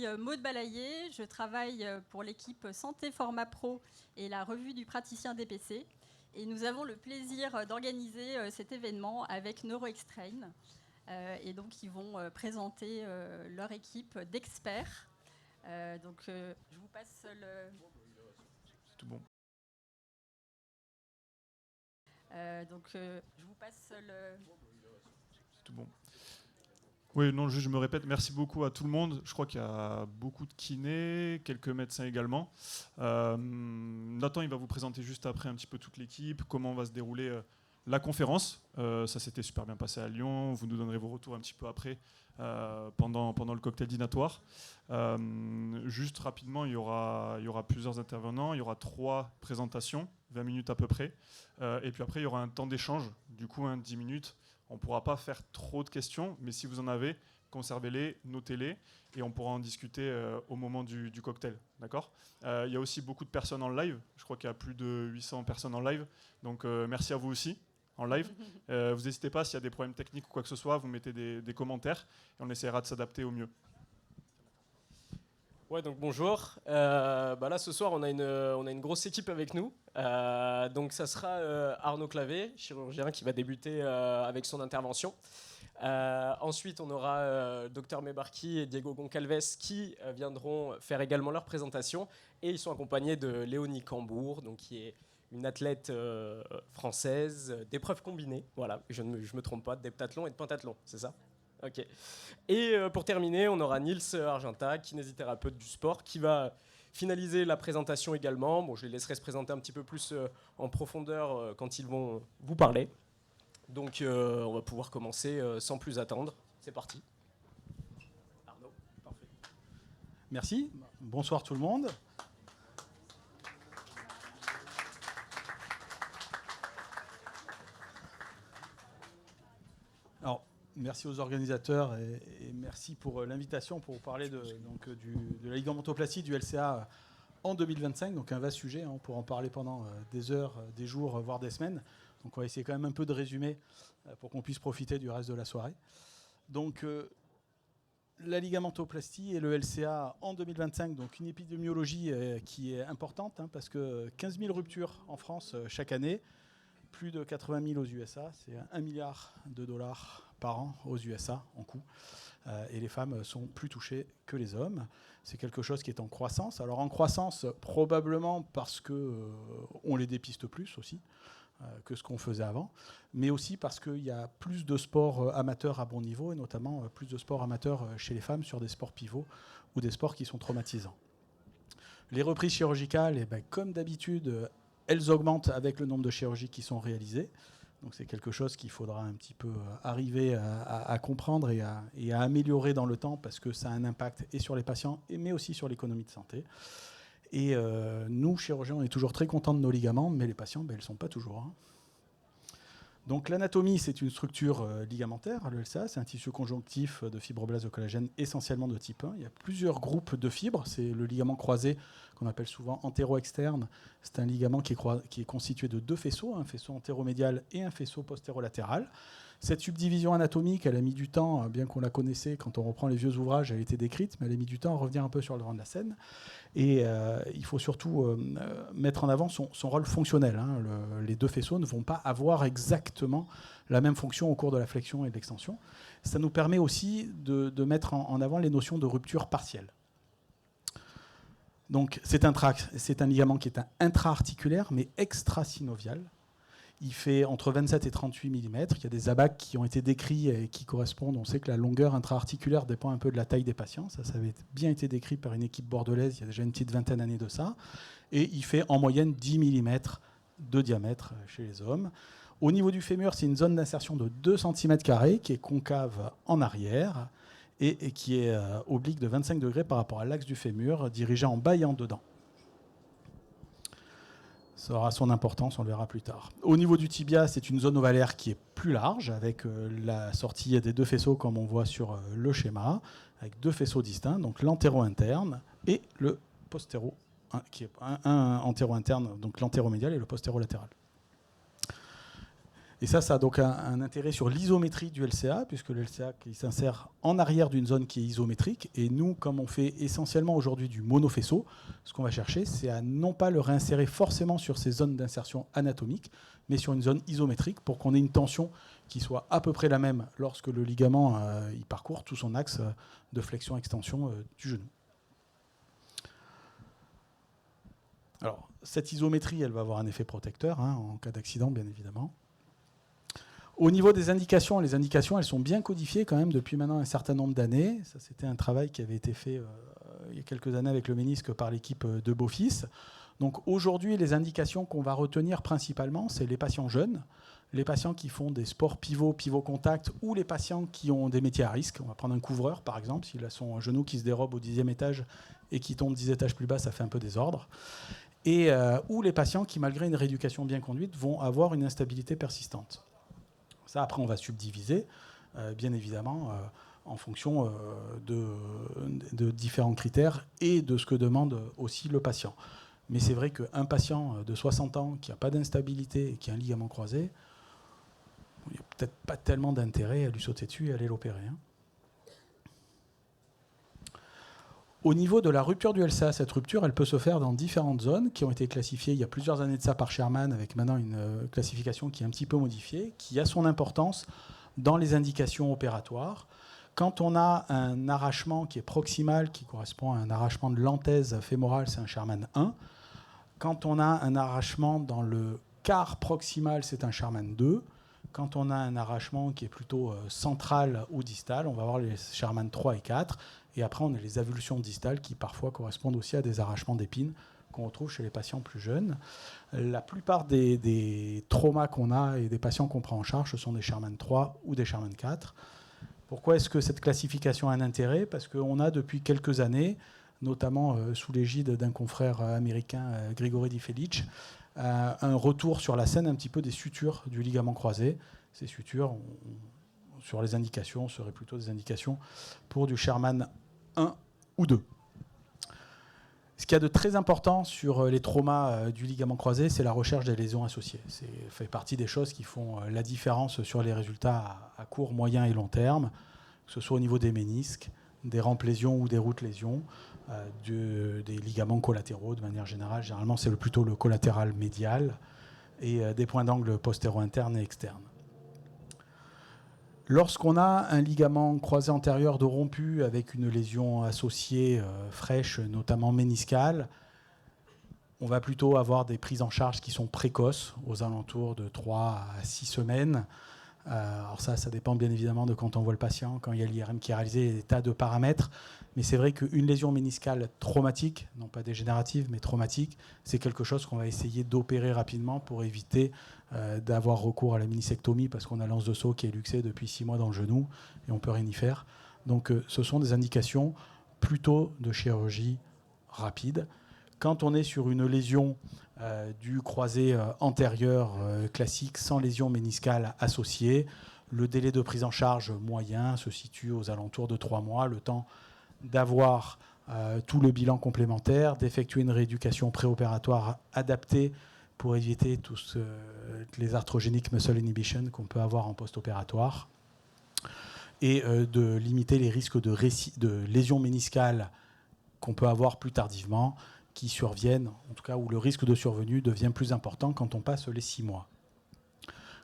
Maude Balayer, je travaille pour l'équipe Santé Format Pro et la revue du praticien DPC. Et nous avons le plaisir d'organiser cet événement avec NeuroExtrain. Et donc, ils vont présenter leur équipe d'experts. Je vous passe le... C'est tout bon. Je vous passe le... C'est tout bon. Oui, non, je me répète, merci beaucoup à tout le monde. Je crois qu'il y a beaucoup de kinés, quelques médecins également. Nathan, il va vous présenter juste après un petit peu toute l'équipe, comment va se dérouler la conférence. Ça s'était super bien passé à Lyon. Vous nous donnerez vos retours un petit peu après, pendant le cocktail dînatoire. Juste rapidement, il y aura plusieurs intervenants. Il y aura 3 présentations, 20 minutes à peu près. Et puis après, il y aura un temps d'échange, du coup, 10 minutes. On ne pourra pas faire trop de questions, mais si vous en avez, conservez-les, notez-les, et on pourra en discuter au moment du cocktail. D'accord ? Il y a aussi beaucoup de personnes en live. Je crois qu'il y a plus de 800 personnes en live. Donc merci à vous aussi en live. Vous n'hésitez pas, s'il y a des problèmes techniques ou quoi que ce soit, vous mettez des commentaires, et on essaiera de s'adapter au mieux. Ouais, donc bonjour. Là, ce soir, on a une grosse équipe avec nous. Donc, ça sera Arnaud Clavé, chirurgien, qui va débuter avec son intervention. Ensuite, on aura Dr Mebarki et Diego Goncalves qui viendront faire également leur présentation. Et ils sont accompagnés de Léonie Cambourg, donc, qui est une athlète française d'épreuves combinées. Voilà, je ne me trompe pas, d'heptathlon et de pentathlon, c'est ça ? Ok. Et pour terminer, on aura Nils Argenta, kinésithérapeute du sport, qui va finaliser la présentation également. Bon, je les laisserai se présenter un petit peu plus en profondeur quand ils vont vous parler. Donc, on va pouvoir commencer sans plus attendre. C'est parti. Arnaud. Parfait. Merci. Bonsoir tout le monde. Alors, merci aux organisateurs et merci pour l'invitation pour vous parler de la ligamentoplastie du LCA en 2025. Donc un vaste sujet, on pourra en parler pendant des heures, des jours, voire des semaines. Donc on va essayer quand même un peu de résumer pour qu'on puisse profiter du reste de la soirée. Donc la ligamentoplastie et le LCA en 2025, donc une épidémiologie qui est importante parce que 15 000 ruptures en France chaque année. Plus de 80 000 aux USA, c'est $1 milliard par an aux USA en coût. Et les femmes sont plus touchées que les hommes. C'est quelque chose qui est en croissance. Alors en croissance, probablement parce qu'on les dépiste plus aussi que ce qu'on faisait avant, mais aussi parce qu'il y a plus de sports amateurs à bon niveau, et notamment plus de sports amateurs chez les femmes sur des sports pivots ou des sports qui sont traumatisants. Les reprises chirurgicales, comme d'habitude, elles augmentent avec le nombre de chirurgies qui sont réalisées. Donc c'est quelque chose qu'il faudra un petit peu arriver à comprendre et à améliorer dans le temps, parce que ça a un impact et sur les patients, mais aussi sur l'économie de santé. Et nous, chirurgiens, on est toujours très contents de nos ligaments, mais les patients, ils ne le sont pas toujours. Donc l'anatomie, c'est une structure ligamentaire, le LCA, c'est un tissu conjonctif de fibroblastes de collagène essentiellement de type 1. Il y a plusieurs groupes de fibres, c'est le ligament croisé qu'on appelle souvent antéro-externe. C'est un ligament qui est constitué de 2 faisceaux, un faisceau antéromédial et un faisceau postérolatéral. Cette subdivision anatomique, elle a mis du temps, bien qu'on la connaissait, quand on reprend les vieux ouvrages, elle a été décrite, mais elle a mis du temps à revenir un peu sur le devant de la scène. Et il faut surtout mettre en avant son rôle fonctionnel. Les 2 faisceaux ne vont pas avoir exactement la même fonction au cours de la flexion et de l'extension. Ça nous permet aussi de mettre en avant les notions de rupture partielle. Donc c'est un ligament qui est intra-articulaire, mais extra-synovial. Il fait entre 27 et 38 mm. Il y a des ABAC qui ont été décrits et qui correspondent. On sait que la longueur intra-articulaire dépend un peu de la taille des patients. Ça avait bien été décrit par une équipe bordelaise il y a déjà une petite vingtaine d'années de ça. Et il fait en moyenne 10 mm de diamètre chez les hommes. Au niveau du fémur, c'est une zone d'insertion de 2 cm² qui est concave en arrière et qui est oblique de 25 degrés par rapport à l'axe du fémur, dirigé en bas et en dedans. Ça aura son importance, on le verra plus tard. Au niveau du tibia, c'est une zone ovalaire qui est plus large, avec la sortie des 2 faisceaux, comme on voit sur le schéma, avec 2 faisceaux distincts, donc l'antéro-interne et le postéro, qui est un antéro-interne, donc l'antéromédial et le postéro-latéral. Et ça a donc un intérêt sur l'isométrie du LCA, puisque le LCA qui s'insère en arrière d'une zone qui est isométrique. Et nous, comme on fait essentiellement aujourd'hui du monofaisceau, ce qu'on va chercher, c'est à non pas le réinsérer forcément sur ces zones d'insertion anatomique, mais sur une zone isométrique pour qu'on ait une tension qui soit à peu près la même lorsque le ligament il parcourt tout son axe de flexion-extension du genou. Alors, cette isométrie, elle va avoir un effet protecteur en cas d'accident, bien évidemment. Au niveau des indications, les indications, elles sont bien codifiées quand même depuis maintenant un certain nombre d'années. Ça, c'était un travail qui avait été fait il y a quelques années avec le ménisque par l'équipe de Beaufils. Donc aujourd'hui, les indications qu'on va retenir principalement, c'est les patients jeunes, les patients qui font des sports pivot-contact ou les patients qui ont des métiers à risque. On va prendre un couvreur, par exemple, s'il a son genou qui se dérobe au 10e étage et qui tombe 10 étages plus bas, ça fait un peu désordre. Et, ou les patients qui, malgré une rééducation bien conduite, vont avoir une instabilité persistante. Ça, après, on va subdiviser, bien évidemment, en fonction de différents critères et de ce que demande aussi le patient. Mais c'est vrai qu'un patient de 60 ans qui n'a pas d'instabilité et qui a un ligament croisé, il n'y a peut-être pas tellement d'intérêt à lui sauter dessus et à aller l'opérer. Au niveau de la rupture du LCA, cette rupture, elle peut se faire dans différentes zones qui ont été classifiées il y a plusieurs années de ça par Sherman, avec maintenant une classification qui est un petit peu modifiée, qui a son importance dans les indications opératoires. Quand on a un arrachement qui est proximal, qui correspond à un arrachement de l'anthèse fémorale, c'est un Sherman 1. Quand on a un arrachement dans le quart proximal, c'est un Sherman 2. Quand on a un arrachement qui est plutôt central ou distal, on va avoir les Sherman 3 et 4. Et après, on a les avulsions distales qui parfois correspondent aussi à des arrachements d'épines qu'on retrouve chez les patients plus jeunes. La plupart des traumas qu'on a et des patients qu'on prend en charge, ce sont des Sherman 3 ou des Sherman 4. Pourquoi est-ce que cette classification a un intérêt ? Parce qu'on a depuis quelques années, notamment sous l'égide d'un confrère américain, Grigory Difelic, un retour sur la scène un petit peu des sutures du ligament croisé. Ces sutures, sur les indications, seraient plutôt des indications pour du Sherman 1 ou 2. Ce qu'il y a de très important sur les traumas du ligament croisé, c'est la recherche des lésions associées. Ça fait partie des choses qui font la différence sur les résultats à court, moyen et long terme, que ce soit au niveau des ménisques, des rampes lésions ou des routes lésions, des ligaments collatéraux de manière générale. Généralement, c'est plutôt le collatéral médial et des points d'angle postéro-internes et externes. Lorsqu'on a un ligament croisé antérieur de rompu avec une lésion associée fraîche, notamment méniscale, on va plutôt avoir des prises en charge qui sont précoces, aux alentours de 3 à 6 semaines. Alors ça dépend bien évidemment de quand on voit le patient, quand il y a l'IRM qui est réalisé, des tas de paramètres. Mais c'est vrai qu'une lésion méniscale traumatique, non pas dégénérative, mais traumatique, c'est quelque chose qu'on va essayer d'opérer rapidement pour éviter d'avoir recours à la ménisectomie parce qu'on a l'anse de saut qui est luxée depuis 6 mois dans le genou et on ne peut rien y faire. Donc ce sont des indications plutôt de chirurgie rapide. Quand on est sur une lésion du croisé antérieur classique sans lésion méniscale associée, le délai de prise en charge moyen se situe aux alentours de 3 mois, le temps d'avoir tout le bilan complémentaire, d'effectuer une rééducation préopératoire adaptée pour éviter tous les arthrogenic muscle inhibition qu'on peut avoir en post-opératoire et de limiter les risques de lésions méniscales qu'on peut avoir plus tardivement, qui surviennent, en tout cas où le risque de survenue devient plus important quand on passe les 6 mois.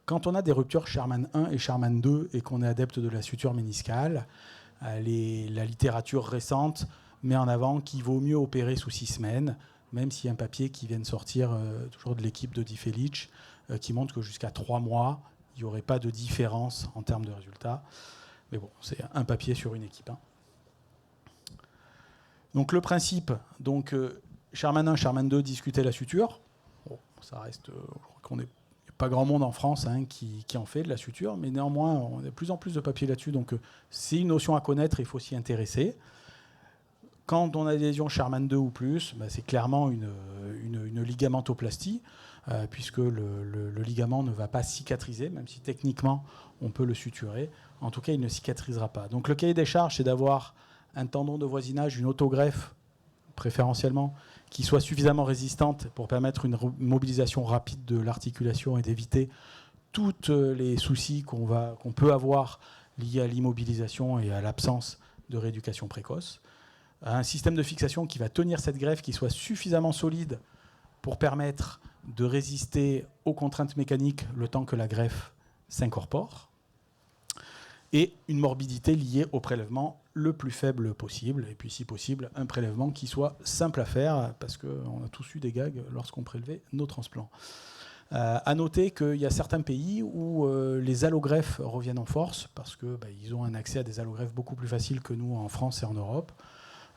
Quand on a des ruptures Sherman 1 et Sherman 2 et qu'on est adepte de la suture méniscale, la littérature récente met en avant qu'il vaut mieux opérer sous 6 semaines, même s'il y a un papier qui vient de sortir, toujours de l'équipe de Difelic, qui montre que jusqu'à 3 mois, il n'y aurait pas de différence en termes de résultats. Mais bon, c'est un papier sur une équipe. Donc le principe, Sherman 1, Sherman 2, discuter la suture. Bon, ça reste, je crois qu'on n'est pas grand monde en France qui en fait de la suture, mais néanmoins, on a de plus en plus de papiers là-dessus. Donc c'est une notion à connaître, il faut s'y intéresser. Quand on a des lésions Sherman 2 ou plus, c'est clairement une ligamentoplastie, puisque le ligament ne va pas cicatriser, même si techniquement on peut le suturer. En tout cas, il ne cicatrisera pas. Donc le cahier des charges, c'est d'avoir un tendon de voisinage, une autogreffe, préférentiellement, qui soit suffisamment résistante pour permettre une mobilisation rapide de l'articulation et d'éviter tous les soucis qu'on peut avoir liés à l'immobilisation et à l'absence de rééducation précoce. Un système de fixation qui va tenir cette greffe, qui soit suffisamment solide pour permettre de résister aux contraintes mécaniques le temps que la greffe s'incorpore. Et une morbidité liée au prélèvement le plus faible possible. Et puis, si possible, un prélèvement qui soit simple à faire, parce qu'on a tous eu des gags lorsqu'on prélevait nos transplants. À noter qu'il y a certains pays où les allogreffes reviennent en force, parce qu'ils ont un accès à des allogreffes beaucoup plus faciles que nous en France et en Europe.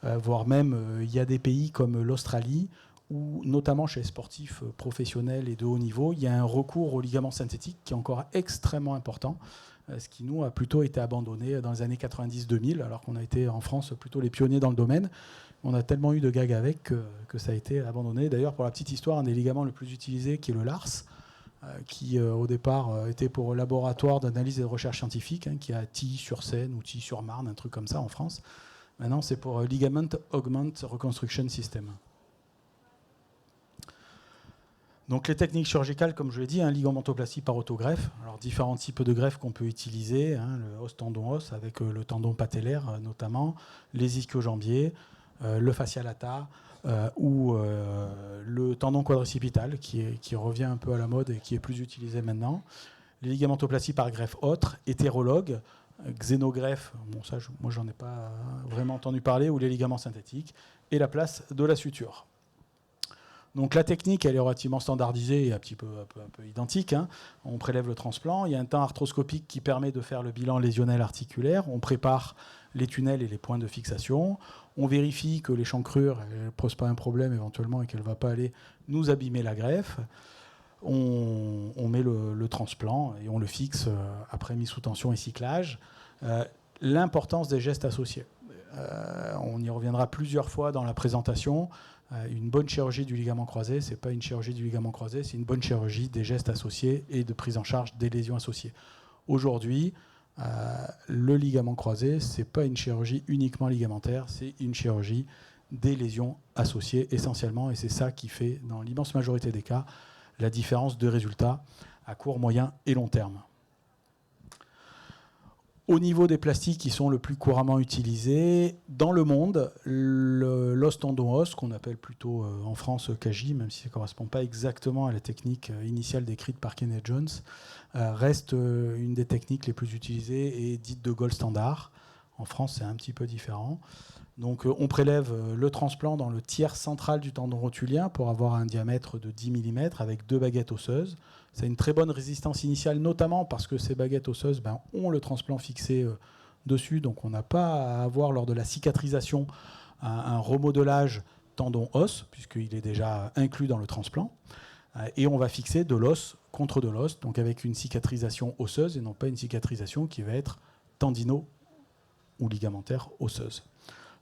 Voire même, il y a des pays comme l'Australie, où, notamment chez les sportifs professionnels et de haut niveau, il y a un recours aux ligaments synthétiques qui est encore extrêmement important, ce qui, nous, a plutôt été abandonné dans les années 90-2000, alors qu'on a été, en France, plutôt les pionniers dans le domaine. On a tellement eu de gags avec que ça a été abandonné. D'ailleurs, pour la petite histoire, un des ligaments le plus utilisés, qui est le LARS, qui, au départ, était pour le laboratoire d'analyse et de recherche scientifique, qui est à Tilly-sur-Seine ou Tilly-sur-Marne, un truc comme ça, en France. Maintenant, c'est pour Ligament Augment Reconstruction System. Donc les techniques chirurgicales, comme je l'ai dit, ligamentoplastie par autogreffe. Alors différents types de greffes qu'on peut utiliser, le os-tendon-os avec le tendon patellaire notamment, les ischio-jambiers, le fascia lata ou le tendon quadricipital qui revient un peu à la mode et qui est plus utilisé maintenant. Les ligamentoplasties par greffe autre, hétérologue, xénogreffe, bon ça moi j'en ai pas vraiment entendu parler, ou les ligaments synthétiques, et la place de la suture. Donc la technique, elle est relativement standardisée et un peu identique. On prélève le transplant. Il y a un temps arthroscopique qui permet de faire le bilan lésionnel articulaire. On prépare les tunnels et les points de fixation. On vérifie que l'échancrure ne pose pas un problème éventuellement et qu'elle ne va pas aller nous abîmer la greffe. On met le transplant et on le fixe après mise sous tension et cyclage. L'importance des gestes associés. On y reviendra plusieurs fois dans la présentation. Une bonne chirurgie du ligament croisé, ce n'est pas une chirurgie du ligament croisé, c'est une bonne chirurgie des gestes associés et de prise en charge des lésions associées. Aujourd'hui, le ligament croisé, ce n'est pas une chirurgie uniquement ligamentaire, c'est une chirurgie des lésions associées essentiellement, et c'est ça qui fait, dans l'immense majorité des cas, la différence de résultats à court, moyen et long terme. Au niveau des plastiques qui sont le plus couramment utilisés, dans le monde, l'os tendon os, qu'on appelle plutôt en France KJ, même si ça ne correspond pas exactement à la technique initiale décrite par Kenneth Jones, reste une des techniques les plus utilisées et dite de gold standard. En France, c'est un petit peu différent. Donc, on prélève le transplant dans le tiers central du tendon rotulien pour avoir un diamètre de 10 mm avec 2 baguettes osseuses. C'est une très bonne résistance initiale, notamment parce que ces baguettes osseuses ont le transplant fixé dessus. Donc on n'a pas à avoir lors de la cicatrisation un remodelage tendon-os, puisqu'il est déjà inclus dans le transplant. Et on va fixer de l'os contre de l'os, donc avec une cicatrisation osseuse et non pas une cicatrisation qui va être tendino- ou ligamentaire osseuse.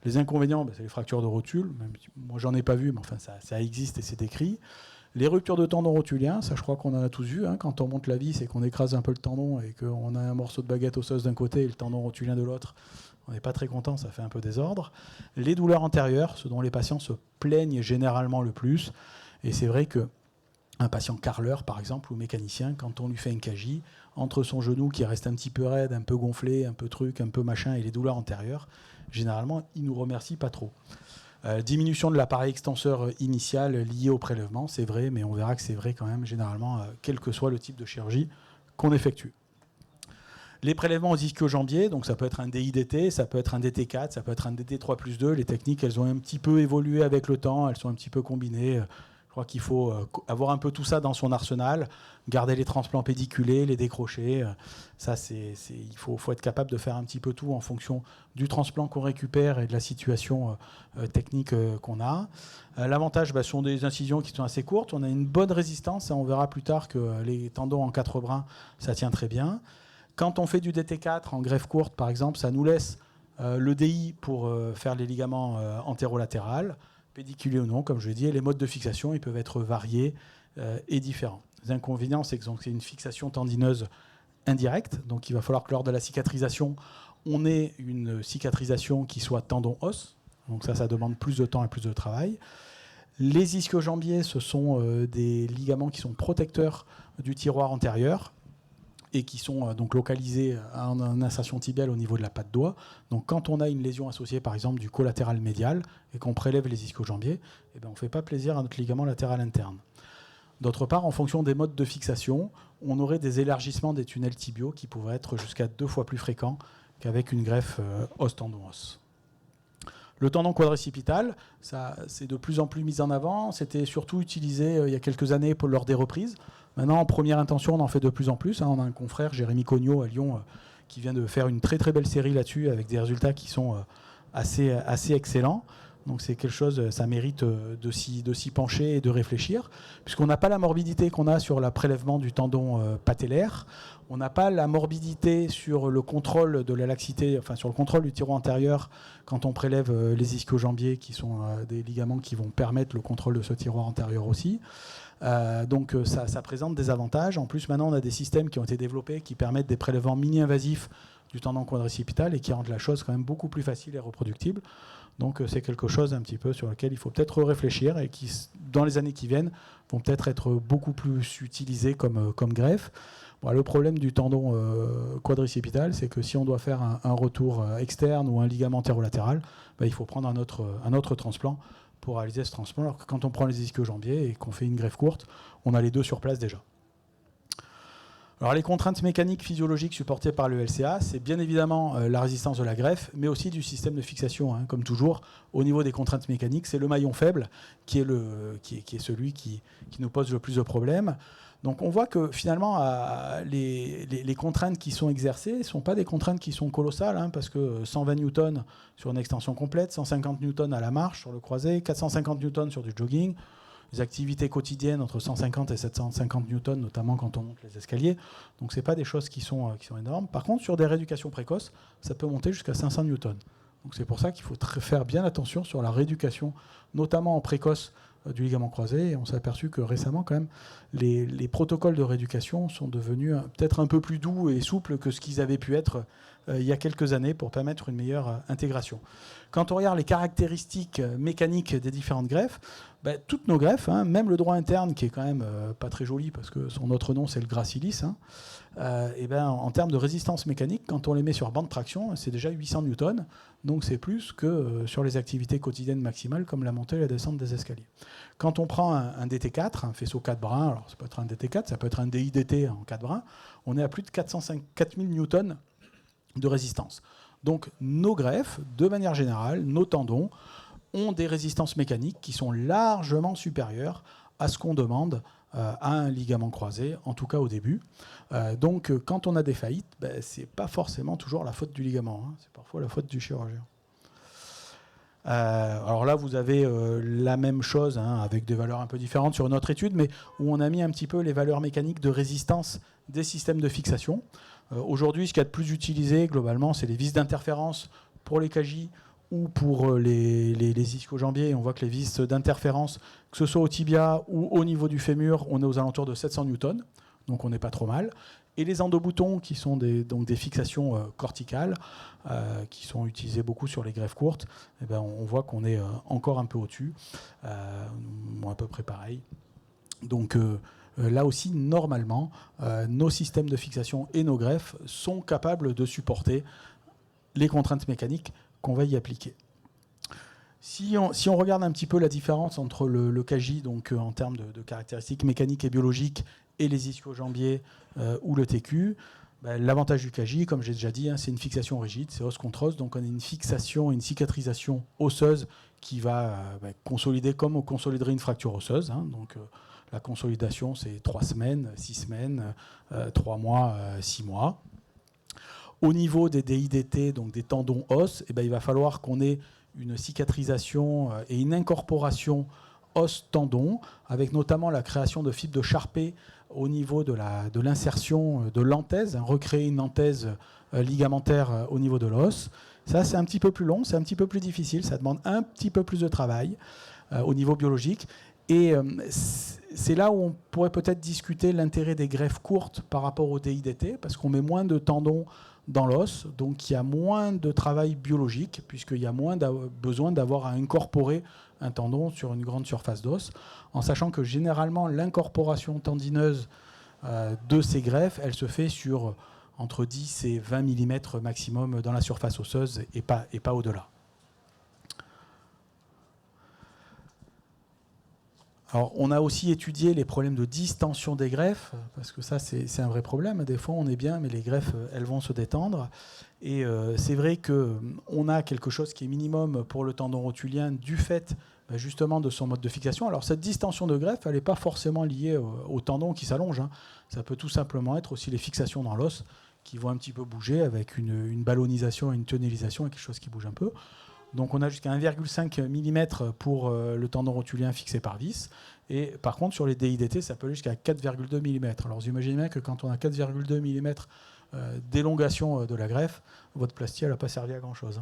Les inconvénients, c'est les fractures de rotule. Moi, j'en ai pas vu, mais enfin, ça existe et c'est décrit. Les ruptures de tendon rotulien, ça je crois qu'on en a tous vu, quand on monte la vis et qu'on écrase un peu le tendon et qu'on a un morceau de baguette osseuse d'un côté et le tendon rotulien de l'autre, on n'est pas très content, ça fait un peu désordre. Les douleurs antérieures, ce dont les patients se plaignent généralement le plus, et c'est vrai qu'un patient carreleur par exemple ou mécanicien, quand on lui fait une KJ, entre son genou qui reste un petit peu raide, un peu gonflé, un peu truc, un peu machin, et les douleurs antérieures, généralement il ne nous remercie pas trop. Diminution de l'appareil extenseur initial lié au prélèvement, c'est vrai, mais on verra que c'est vrai quand même généralement, quel que soit le type de chirurgie qu'on effectue. Les prélèvements aux ischio-jambiers, donc ça peut être un DIDT, ça peut être un DT4, ça peut être un DT3+2. Les techniques, elles ont un petit peu évolué avec le temps, elles sont un petit peu combinées. Je crois qu'il faut avoir un peu tout ça dans son arsenal, garder les transplants pédiculés, les décrocher. Ça, il faut être capable de faire un petit peu tout en fonction du transplant qu'on récupère et de la situation technique qu'on a. L'avantage, ce sont des incisions qui sont assez courtes. On a une bonne résistance. On verra plus tard que les tendons en 4 brins, ça tient très bien. Quand on fait du DT4 en greffe courte, par exemple, ça nous laisse le DI pour faire les ligaments antérolatérales, pédiculés ou non, comme je l'ai dit. Et les modes de fixation, ils peuvent être variés et différents. Les inconvénients, c'est que c'est une fixation tendineuse indirecte. Donc il va falloir que lors de la cicatrisation, on ait une cicatrisation qui soit tendon-os. Donc ça demande plus de temps et plus de travail. Les ischio-jambiers, ce sont des ligaments qui sont protecteurs du tiroir antérieur. et qui sont donc localisés en insertion tibiale au niveau de la patte doigt. Donc quand on a une lésion associée par exemple du collatéral médial et qu'on prélève les ischio-jambiers, eh ben, on ne fait pas plaisir à notre ligament latéral interne. D'autre part, en fonction des modes de fixation, on aurait des élargissements des tunnels tibiaux qui pourraient être jusqu'à 2 fois plus fréquents qu'avec une greffe os-tendon-os. Le tendon quadricipital, ça, c'est de plus en plus mis en avant. C'était surtout utilisé il y a quelques années lors des reprises. Maintenant, en première intention, on en fait de plus en plus. On a un confrère, Jérémy Cognot, à Lyon, qui vient de faire une très très belle série là-dessus, avec des résultats qui sont assez excellents. Donc c'est quelque chose, ça mérite de s'y pencher et de réfléchir, puisqu'on n'a pas la morbidité qu'on a sur le prélèvement du tendon patellaire. On n'a pas la morbidité sur le contrôle de la laxité, enfin sur le contrôle du tiro antérieur quand on prélève les ischio-jambiers, qui sont des ligaments qui vont permettre le contrôle de ce tiroir antérieur aussi. Donc ça présente des avantages. En plus, maintenant, on a des systèmes qui ont été développés qui permettent des prélèvements mini-invasifs du tendon quadricipital et qui rendent la chose quand même beaucoup plus facile et reproductible. Donc c'est quelque chose un petit peu sur lequel il faut peut-être réfléchir et qui, dans les années qui viennent, vont peut-être être beaucoup plus utilisés comme greffe. Bon, le problème du tendon quadricipital, c'est que si on doit faire un retour externe ou un ligament antérolatéral, il faut prendre un autre transplant pour réaliser ce transplant. Alors que quand on prend les ischio-jambiers et qu'on fait une greffe courte, on a les deux sur place déjà. Alors les contraintes mécaniques physiologiques supportées par le LCA, c'est bien évidemment la résistance de la greffe, mais aussi du système de fixation. Comme toujours, au niveau des contraintes mécaniques, c'est le maillon faible qui est celui qui nous pose le plus de problèmes. Donc on voit que finalement, les contraintes qui sont exercées ne sont pas des contraintes qui sont colossales, parce que 120 newtons sur une extension complète, 150 newtons à la marche sur le croisé, 450 newtons sur du jogging, des activités quotidiennes entre 150 et 750 newtons, notamment quand on monte les escaliers. Donc ce n'est pas des choses qui sont énormes. Par contre, sur des rééducations précoces, ça peut monter jusqu'à 500 newtons. Donc c'est pour ça qu'il faut faire bien attention sur la rééducation, notamment en précoce du ligament croisé. Et on s'est aperçu que récemment, quand même, les protocoles de rééducation sont devenus peut-être un peu plus doux et souples que ce qu'ils avaient pu être il y a quelques années pour permettre une meilleure intégration. Quand on regarde les caractéristiques mécaniques des différentes greffes, toutes nos greffes, même le droit interne qui est quand même pas très joli parce que son autre nom c'est le gracilis, en termes de résistance mécanique, quand on les met sur bande de traction, c'est déjà 800 newtons, donc c'est plus que sur les activités quotidiennes maximales comme la montée et la descente des escaliers. Quand on prend un DT4, un faisceau 4 brins, alors ça peut être un DT4, ça peut être un DIDT en 4 brins, on est à plus de 4000 newtons de résistance. Donc nos greffes, de manière générale, nos tendons, ont des résistances mécaniques qui sont largement supérieures à ce qu'on demande à un ligament croisé, en tout cas au début. Donc quand on a des faillites, ce n'est pas forcément toujours la faute du ligament, c'est parfois la faute du chirurgien. Alors là, vous avez la même chose avec des valeurs un peu différentes sur une autre étude, mais où on a mis un petit peu les valeurs mécaniques de résistance des systèmes de fixation. Aujourd'hui, ce qu'il y a de plus utilisé, globalement, c'est les vis d'interférence pour les KJ ou pour les ischio-jambiers. On voit que les vis d'interférence, que ce soit au tibia ou au niveau du fémur, on est aux alentours de 700 newtons, donc on n'est pas trop mal. Et les endoboutons, qui sont des fixations corticales, qui sont utilisées beaucoup sur les greffes courtes, on voit qu'on est encore un peu au-dessus, à peu près pareil. Donc là aussi, normalement, nos systèmes de fixation et nos greffes sont capables de supporter les contraintes mécaniques qu'on va y appliquer. Si on regarde un petit peu la différence entre le KJ, donc en termes de caractéristiques mécaniques et biologiques, et les ischio-jambiers ou le TQ, l'avantage du KJ, comme j'ai déjà dit, c'est une fixation rigide, c'est os contre os, donc on a une fixation, une cicatrisation osseuse qui va consolider comme on consoliderait une fracture osseuse. Donc la consolidation, c'est 3 semaines, 6 semaines, 3 mois, 6 mois. Au niveau des DIDT, donc des tendons os, il va falloir qu'on ait une cicatrisation et une incorporation os-tendon, avec notamment la création de fibres de Charpé au niveau de l'insertion de l'anthèse, recréer une anthèse ligamentaire au niveau de l'os. Ça, c'est un petit peu plus long, c'est un petit peu plus difficile, ça demande un petit peu plus de travail au niveau biologique. Et c'est là où on pourrait peut-être discuter l'intérêt des greffes courtes par rapport au DIDT, parce qu'on met moins de tendons dans l'os, donc il y a moins de travail biologique, puisqu'il y a moins besoin d'avoir à incorporer un tendon sur une grande surface d'os, en sachant que généralement l'incorporation tendineuse de ces greffes, elle se fait sur entre 10 et 20 mm maximum dans la surface osseuse et pas au-delà. Alors, on a aussi étudié les problèmes de distension des greffes, parce que ça, c'est un vrai problème. Des fois, on est bien, mais les greffes, elles vont se détendre. Et c'est vrai qu'on a quelque chose qui est minimum pour le tendon rotulien du fait justement de son mode de fixation. Alors, cette distension de greffe, elle n'est pas forcément liée au tendon qui s'allonge. Ça peut tout simplement être aussi les fixations dans l'os qui vont un petit peu bouger avec une ballonisation et une tunnelisation et quelque chose qui bouge un peu. Donc on a jusqu'à 1,5 mm pour le tendon rotulien fixé par vis. Et par contre, sur les DIDT, ça peut aller jusqu'à 4,2 mm. Alors vous imaginez bien que quand on a 4,2 mm d'élongation de la greffe, votre plastie, elle n'a pas servi à grand-chose.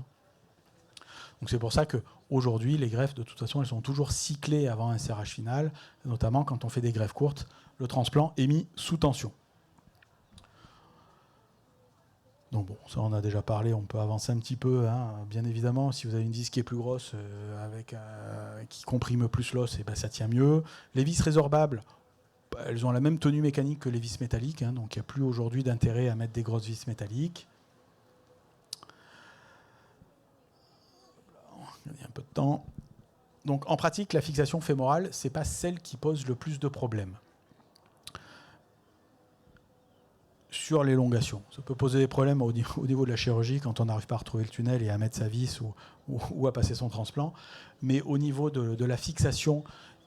Donc c'est pour ça qu'aujourd'hui, les greffes, de toute façon, elles sont toujours cyclées avant un serrage final, notamment quand on fait des greffes courtes. Le transplant est mis sous tension. Donc bon, ça on a déjà parlé, on peut avancer un petit peu. Bien évidemment, si vous avez une vis qui est plus grosse, qui comprime plus l'os, ça tient mieux. Les vis résorbables, elles ont la même tenue mécanique que les vis métalliques, donc il n'y a plus aujourd'hui d'intérêt à mettre des grosses vis métalliques. Il y a un peu de temps. Donc en pratique, la fixation fémorale, ce n'est pas celle qui pose le plus de problèmes. Sur l'élongation. Ça peut poser des problèmes au niveau de la chirurgie quand on n'arrive pas à retrouver le tunnel et à mettre sa vis ou à passer son transplant. Mais au niveau de la fixation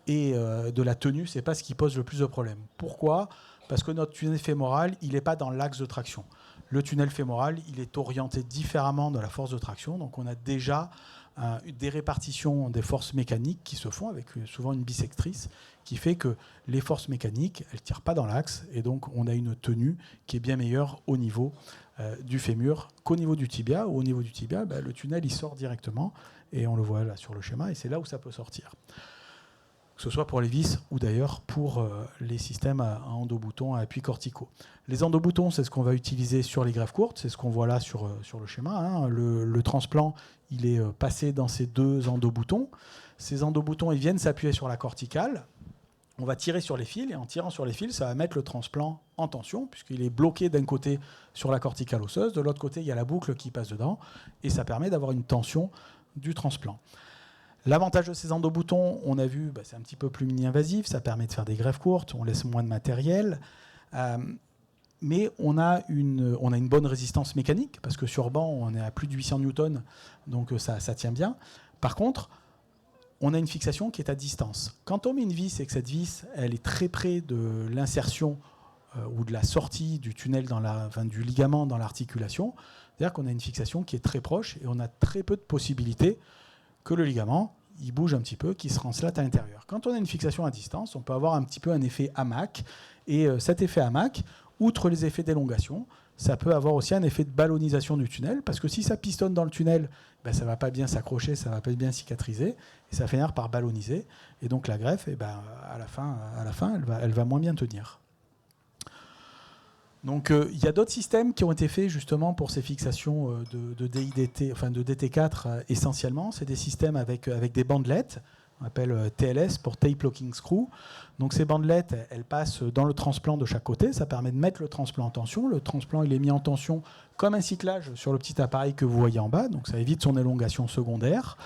et de la tenue, ce n'est pas ce qui pose le plus de problèmes. Pourquoi ? Parce que notre tunnel fémoral, il n'est pas dans l'axe de traction. Le tunnel fémoral, il est orienté différemment de la force de traction. Donc on a déjà des répartitions des forces mécaniques qui se font avec souvent une bissectrice qui fait que les forces mécaniques, elles ne tirent pas dans l'axe et donc on a une tenue qui est bien meilleure au niveau du fémur qu'au niveau du tibia. Au niveau du tibia, le tunnel il sort directement et on le voit là sur le schéma et c'est là où ça peut sortir. Que ce soit pour les vis ou d'ailleurs pour les systèmes à endoboutons à appui corticaux. Les endoboutons, c'est ce qu'on va utiliser sur les greffes courtes, c'est ce qu'on voit là sur le schéma. Le transplant, il est passé dans ces deux endoboutons. Ces endoboutons, ils viennent s'appuyer sur la corticale. On va tirer sur les fils et en tirant sur les fils, ça va mettre le transplant en tension puisqu'il est bloqué d'un côté sur la corticale osseuse, de l'autre côté, il y a la boucle qui passe dedans et ça permet d'avoir une tension du transplant. L'avantage de ces endoboutons, on a vu, c'est un petit peu plus mini-invasif, ça permet de faire des greffes courtes, on laisse moins de matériel, mais on a une bonne résistance mécanique, parce que sur banc, on est à plus de 800 newtons, donc ça tient bien. Par contre, on a une fixation qui est à distance. Quand on met une vis et que cette vis, elle est très près de l'insertion ou de la sortie du tunnel, du ligament dans l'articulation, c'est-à-dire qu'on a une fixation qui est très proche et on a très peu de possibilités que le ligament, il bouge un petit peu, qu'il se translate à l'intérieur. Quand on a une fixation à distance, on peut avoir un petit peu un effet hamac. Et cet effet hamac, outre les effets d'élongation, ça peut avoir aussi un effet de ballonisation du tunnel, parce que si ça pistonne dans le tunnel, ça ne va pas bien s'accrocher, ça ne va pas bien cicatriser, et ça finira par balloniser. Et donc la greffe, à la fin elle va moins bien tenir. Donc il y a d'autres systèmes qui ont été faits justement pour ces fixations de DIDT, enfin de DT4 essentiellement. C'est des systèmes avec des bandelettes, on appelle TLS pour Tape Locking Screw. Donc ces bandelettes, elles passent dans le transplant de chaque côté. Ça permet de mettre le transplant en tension. Le transplant, il est mis en tension comme un cyclage sur le petit appareil que vous voyez en bas. Donc ça évite son élongation secondaire.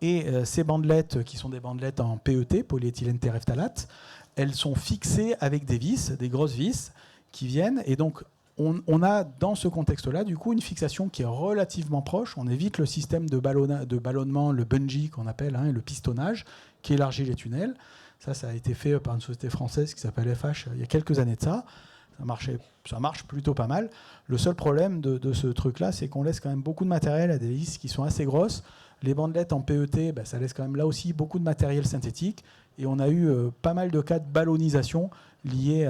Et ces bandelettes, qui sont des bandelettes en PET, polyéthylène terephthalate, elles sont fixées avec des vis, des grosses vis, qui viennent. Et donc, on a dans ce contexte-là, du coup, une fixation qui est relativement proche. On évite le système de ballonnement, le bungee qu'on appelle, le pistonnage, qui élargit les tunnels. Ça a été fait par une société française qui s'appelle FH il y a quelques années de ça. Ça marche plutôt pas mal. Le seul problème de ce truc-là, c'est qu'on laisse quand même beaucoup de matériel à des vis qui sont assez grosses. Les bandelettes en PET, ça laisse quand même là aussi beaucoup de matériel synthétique. Et on a eu pas mal de cas de ballonisation liés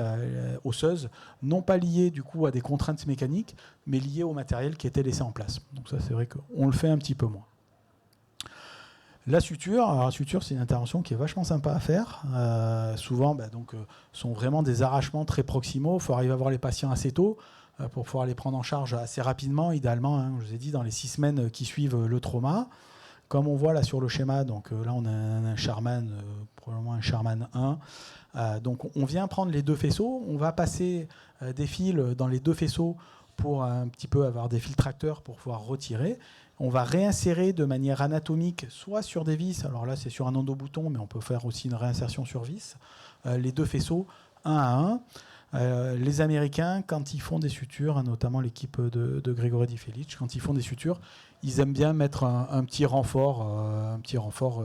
osseuse, non pas liés du coup à des contraintes mécaniques, mais liés au matériel qui était laissé en place. Donc ça, c'est vrai qu'on le fait un petit peu moins. La suture, c'est une intervention qui est vachement sympa à faire. Souvent, sont vraiment des arrachements très proximaux. Il faut arriver à voir les patients assez tôt pour pouvoir les prendre en charge assez rapidement, idéalement, je vous ai dit, dans les 6 semaines qui suivent le trauma. Comme on voit là sur le schéma, donc là on a un Charman, probablement un Charman 1. Donc on vient prendre les deux faisceaux, on va passer des fils dans les deux faisceaux pour un petit peu avoir des fils tracteurs pour pouvoir retirer. On va réinsérer de manière anatomique, soit sur des vis, alors là c'est sur un endobouton, mais on peut faire aussi une réinsertion sur vis, les deux faisceaux un à un. Les Américains, quand ils font des sutures, notamment l'équipe de Grégory Di Felice, quand ils font des sutures, ils aiment bien mettre un petit renfort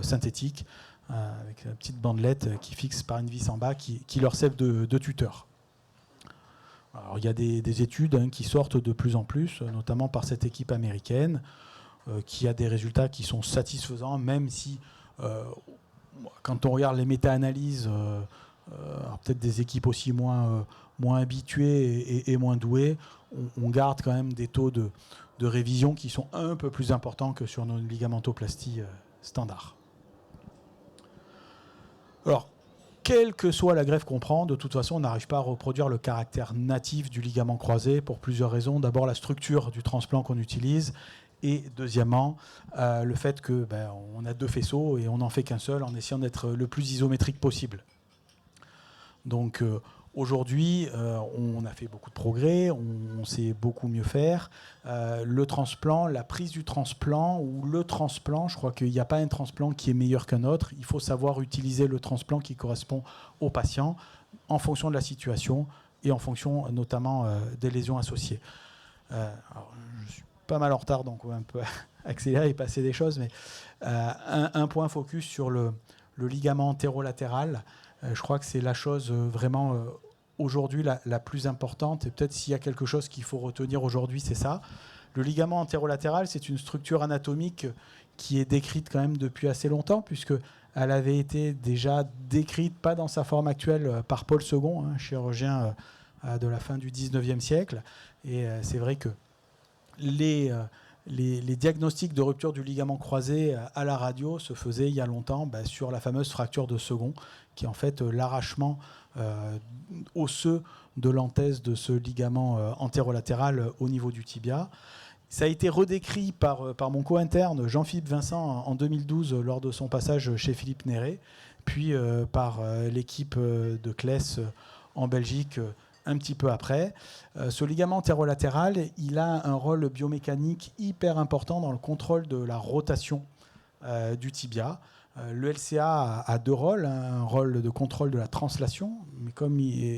synthétique, avec une petite bandelette qui fixe par une vis en bas, qui leur sert de tuteur. Alors, il y a des études qui sortent de plus en plus, notamment par cette équipe américaine, qui a des résultats qui sont satisfaisants, même si, quand on regarde les méta-analyses, peut-être des équipes aussi moins habituées et moins douées, on garde quand même des taux de révision qui sont un peu plus importants que sur nos ligamentoplasties standards. Alors, quelle que soit la greffe qu'on prend, de toute façon, on n'arrive pas à reproduire le caractère natif du ligament croisé pour plusieurs raisons. D'abord, la structure du transplant qu'on utilise. Et deuxièmement, le fait que on a deux faisceaux et on n'en fait qu'un seul en essayant d'être le plus isométrique possible. Donc aujourd'hui, on a fait beaucoup de progrès, on sait beaucoup mieux faire. Le transplant, la prise du transplant ou le transplant, je crois qu'il n'y a pas un transplant qui est meilleur qu'un autre. Il faut savoir utiliser le transplant qui correspond au patient en fonction de la situation et en fonction notamment des lésions associées. Alors, je suis pas mal en retard, donc on va un peu accélérer et passer des choses, mais un point focus sur le ligament antérolatéral. Je crois que c'est la chose vraiment aujourd'hui la plus importante, et peut-être s'il y a quelque chose qu'il faut retenir aujourd'hui, c'est ça. Le ligament antérolatéral, c'est une structure anatomique qui est décrite quand même depuis assez longtemps, puisqu'elle avait été déjà décrite, pas dans sa forme actuelle, par Paul II, un chirurgien de la fin du 19e siècle. Et c'est vrai que les diagnostics de rupture du ligament croisé à la radio se faisaient il y a longtemps sur la fameuse fracture de second, qui est en fait l'arrachement osseux de l'anthèse de ce ligament antérolatéral au niveau du tibia. Ça a été redécrit par mon co-interne Jean-Philippe Vincent en 2012 lors de son passage chez Philippe Néret, puis par l'équipe de Claes en Belgique un petit peu après. Ce ligament antérolatéral, il a un rôle biomécanique hyper important dans le contrôle de la rotation du tibia. Le LCA a deux rôles, un rôle de contrôle de la translation,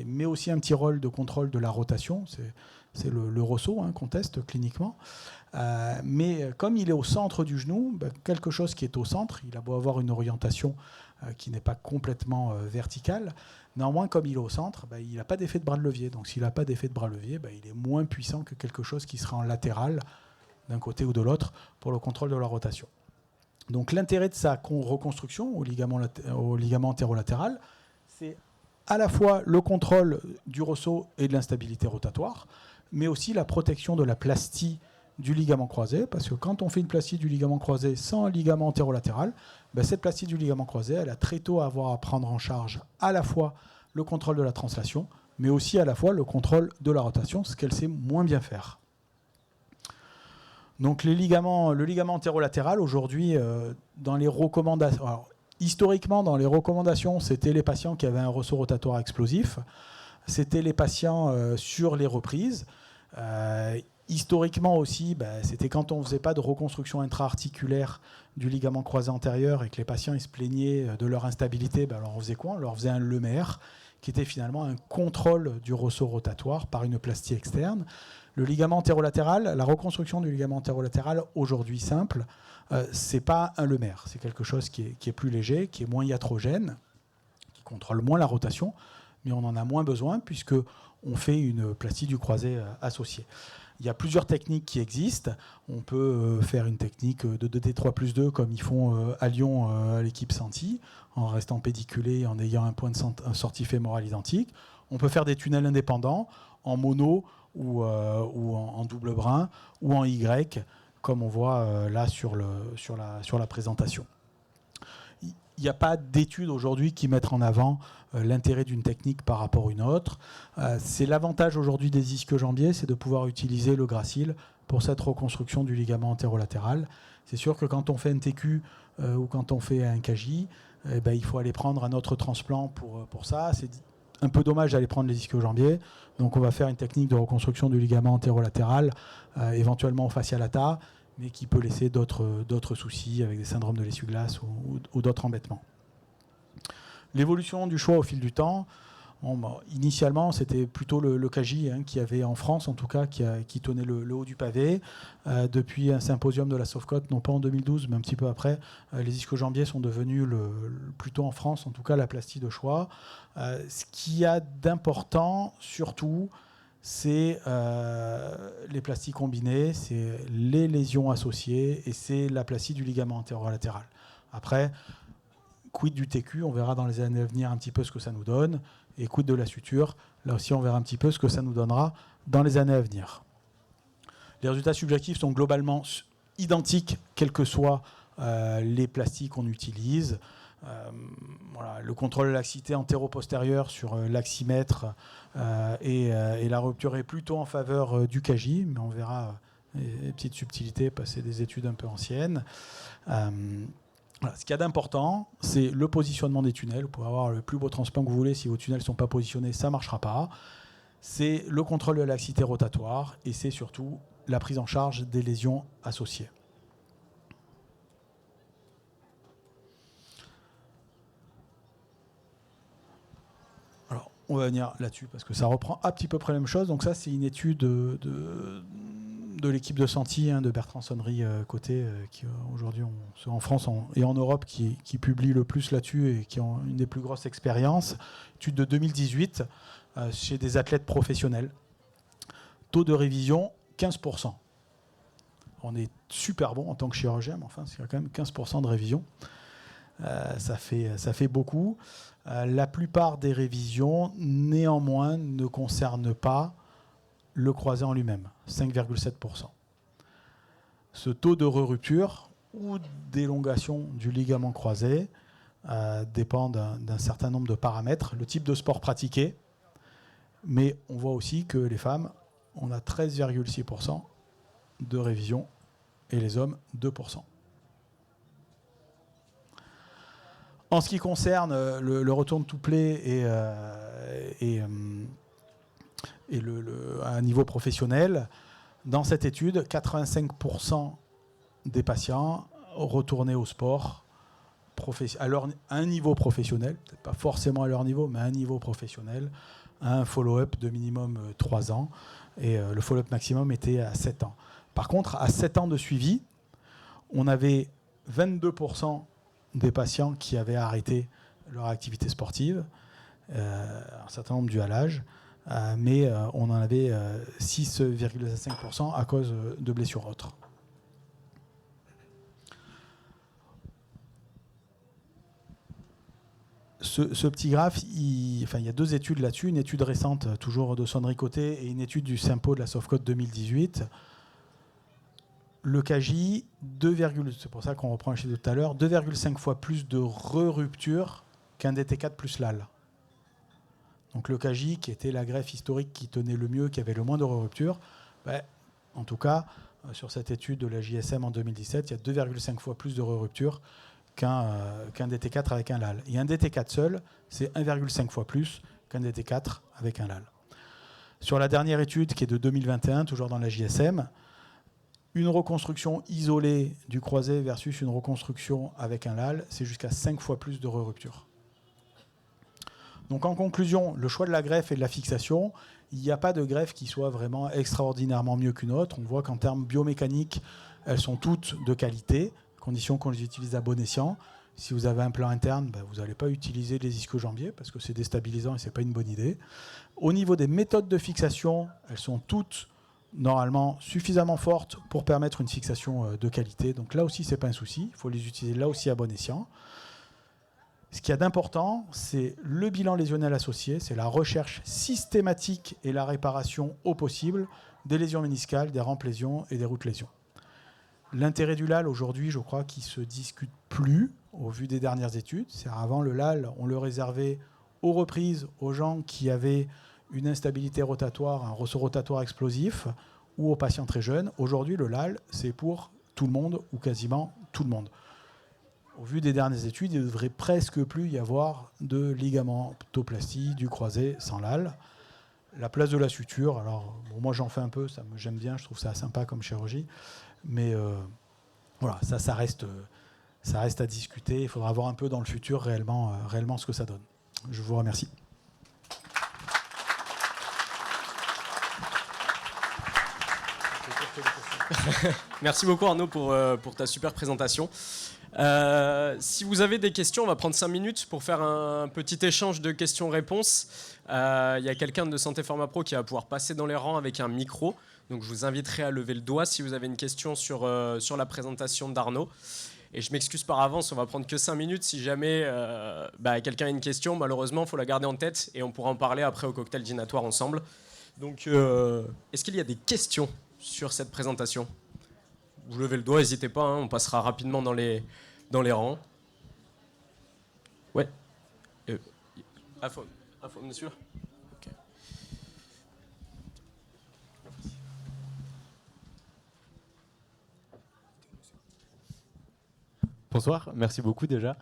mais aussi un petit rôle de contrôle de la rotation. C'est le ressaut qu'on teste cliniquement. Mais comme il est au centre du genou, quelque chose qui est au centre, il a beau avoir une orientation qui n'est pas complètement verticale, néanmoins, comme il est au centre, il n'a pas d'effet de bras de levier. Donc s'il n'a pas d'effet de bras de levier, il est moins puissant que quelque chose qui sera en latéral, d'un côté ou de l'autre, pour le contrôle de la rotation. Donc l'intérêt de sa reconstruction au ligament antérolatéral, c'est à la fois le contrôle du ressaut et de l'instabilité rotatoire, mais aussi la protection de la plastie du ligament croisé, parce que quand on fait une plastie du ligament croisé sans ligament antérolatéral, cette plastie du ligament croisé, elle a très tôt à avoir à prendre en charge à la fois le contrôle de la translation, mais aussi à la fois le contrôle de la rotation, ce qu'elle sait moins bien faire. Donc le ligament antérolatéral, aujourd'hui, dans les recommandations... Alors, historiquement, dans les recommandations, c'était les patients qui avaient un ressaut rotatoire explosif, c'était les patients sur les reprises. Historiquement aussi, c'était quand on ne faisait pas de reconstruction intra-articulaire du ligament croisé antérieur et que les patients ils se plaignaient de leur instabilité, alors on faisait quoi ? On leur faisait un Lemaire, qui était finalement un contrôle du ressaut rotatoire par une plastie externe. Le ligament antérolatéral, la reconstruction du ligament antérolatéral, aujourd'hui simple, c'est pas un Lemaire, c'est quelque chose qui est plus léger, qui est moins iatrogène, qui contrôle moins la rotation, mais on en a moins besoin puisqu'on fait une plastie du croisé associée. Il y a plusieurs techniques qui existent. On peut faire une technique de 2D3+2 comme ils font à Lyon à l'équipe Santi, en restant pédiculé et en ayant un point de sortie fémorale identique. On peut faire des tunnels indépendants en mono ou en double brin ou en Y, comme on voit là sur la présentation. Il n'y a pas d'études aujourd'hui qui mettent en avant l'intérêt d'une technique par rapport à une autre. C'est l'avantage aujourd'hui des ischio-jambiers, c'est de pouvoir utiliser le gracile pour cette reconstruction du ligament antérolatéral. C'est sûr que quand on fait un TQ ou quand on fait un KJ, il faut aller prendre un autre transplant pour ça. C'est un peu dommage d'aller prendre les ischio-jambiers. Donc on va faire une technique de reconstruction du ligament antérolatéral, éventuellement au fascia lata, mais qui peut laisser d'autres soucis avec des syndromes de l'essuie-glace ou d'autres embêtements. L'évolution du choix au fil du temps, initialement c'était plutôt le KJ qui avait en France en tout cas qui tenait le haut du pavé. Depuis un symposium de la Sofcote, non pas en 2012 mais un petit peu après, les ischio-jambiers sont devenus plutôt en France en tout cas la plastie de choix. Ce qu'il y a d'important surtout, c'est les plasties combinées, c'est les lésions associées et c'est la plastie du ligament antérolatéral. Après, quid du TQ, on verra dans les années à venir un petit peu ce que ça nous donne, et quid de la suture, là aussi on verra un petit peu ce que ça nous donnera dans les années à venir. Les résultats subjectifs sont globalement identiques, quelles que soient les plastiques qu'on utilise. Voilà, le contrôle de l'axité antéro-postérieure sur l'aximètre et la rupture est plutôt en faveur du KJ, mais on verra les petites subtilités, passer des études un peu anciennes. Voilà, ce qu'il y a d'important, c'est le positionnement des tunnels. Vous pouvez avoir le plus beau transplant que vous voulez, si vos tunnels ne sont pas positionnés, ça ne marchera pas. C'est le contrôle de l'axité rotatoire et c'est surtout la prise en charge des lésions associées. Alors, on va venir là-dessus parce que ça reprend un petit peu près la même chose. Donc ça, c'est une étude de l'équipe de Santi, de Bertrand Sonnery côté, qui aujourd'hui en France et en Europe qui publie le plus là-dessus et qui ont une des plus grosses expériences. Étude de 2018 chez des athlètes professionnels. Taux de révision, 15%. On est super bon en tant que chirurgien, mais enfin, c'est quand même 15% de révision. Ça fait beaucoup. La plupart des révisions, néanmoins, ne concernent pas le croisé en lui-même, 5,7%. Ce taux de re-rupture ou d'élongation du ligament croisé dépend d'un certain nombre de paramètres, le type de sport pratiqué, mais on voit aussi que les femmes, on a 13,6% de révision et les hommes, 2%. En ce qui concerne le retour de Touplet et à un niveau professionnel, dans cette étude, 85% des patients retournaient au sport à un niveau professionnel, peut-être pas forcément à leur niveau, mais à un niveau professionnel, à un follow-up de minimum 3 ans, et le follow-up maximum était à 7 ans. Par contre, à 7 ans de suivi, on avait 22% des patients qui avaient arrêté leur activité sportive, un certain nombre dû à l'âge, mais on en avait 6,5% à cause de blessures autres. Ce petit graphe, il y a 2 études là-dessus, une étude récente, toujours de Sonnery côté, et une étude du Sympo de la Sofcote 2018. Le KJ, c'est pour ça qu'on reprend le chiffre de tout à l'heure, 2,5 fois plus de re-rupture qu'un DT4 plus LAL. Donc le KJ, qui était la greffe historique qui tenait le mieux, qui avait le moins de re-rupture, en tout cas, sur cette étude de la JSM en 2017, il y a 2,5 fois plus de re-rupture qu'un DT4 avec un LAL. Et un DT4 seul, c'est 1,5 fois plus qu'un DT4 avec un LAL. Sur la dernière étude, qui est de 2021, toujours dans la JSM, une reconstruction isolée du croisé versus une reconstruction avec un LAL, c'est jusqu'à 5 fois plus de re-rupture. Donc en conclusion, le choix de la greffe et de la fixation, il n'y a pas de greffe qui soit vraiment extraordinairement mieux qu'une autre. On voit qu'en termes biomécaniques, elles sont toutes de qualité, condition qu'on les utilise à bon escient. Si vous avez un plan interne, vous n'allez pas utiliser les ischio-jambiers parce que c'est déstabilisant et ce n'est pas une bonne idée. Au niveau des méthodes de fixation, elles sont toutes normalement suffisamment fortes pour permettre une fixation de qualité. Donc là aussi, ce n'est pas un souci. Il faut les utiliser là aussi à bon escient. Ce qu'il y a d'important, c'est le bilan lésionnel associé, c'est la recherche systématique et la réparation au possible des lésions méniscales, des rampes lésions et des routes lésions. L'intérêt du LAL aujourd'hui, je crois qu'il ne se discute plus au vu des dernières études. Avant, le LAL, on le réservait aux reprises aux gens qui avaient une instabilité rotatoire, un ressort rotatoire explosif. ou aux patients très jeunes. Aujourd'hui, le LAL, c'est pour tout le monde ou quasiment tout le monde. Au vu des dernières études, il ne devrait presque plus y avoir de ligamentoplastie du croisé sans LAL. La place de la suture, alors bon, moi j'en fais un peu, j'aime bien, je trouve ça sympa comme chirurgie, mais voilà, ça reste à discuter. Il faudra voir un peu dans le futur réellement ce que ça donne. Je vous remercie. Merci beaucoup Arnaud pour ta super présentation. Si vous avez des questions, on va prendre 5 minutes pour faire un petit échange de questions-réponses. Il y a quelqu'un de Santé Pharma Pro qui va pouvoir passer dans les rangs avec un micro. Donc je vous inviterai à lever le doigt si vous avez une question sur la présentation d'Arnaud. Et je m'excuse par avance, on va prendre que 5 minutes. Si jamais quelqu'un a une question, malheureusement, il faut la garder en tête et on pourra en parler après au cocktail dînatoire ensemble. Donc est-ce qu'il y a des questions sur cette présentation ? Vous levez le doigt, n'hésitez pas, on passera rapidement dans les rangs. Ouais. Monsieur. Okay. Bonsoir, merci beaucoup déjà.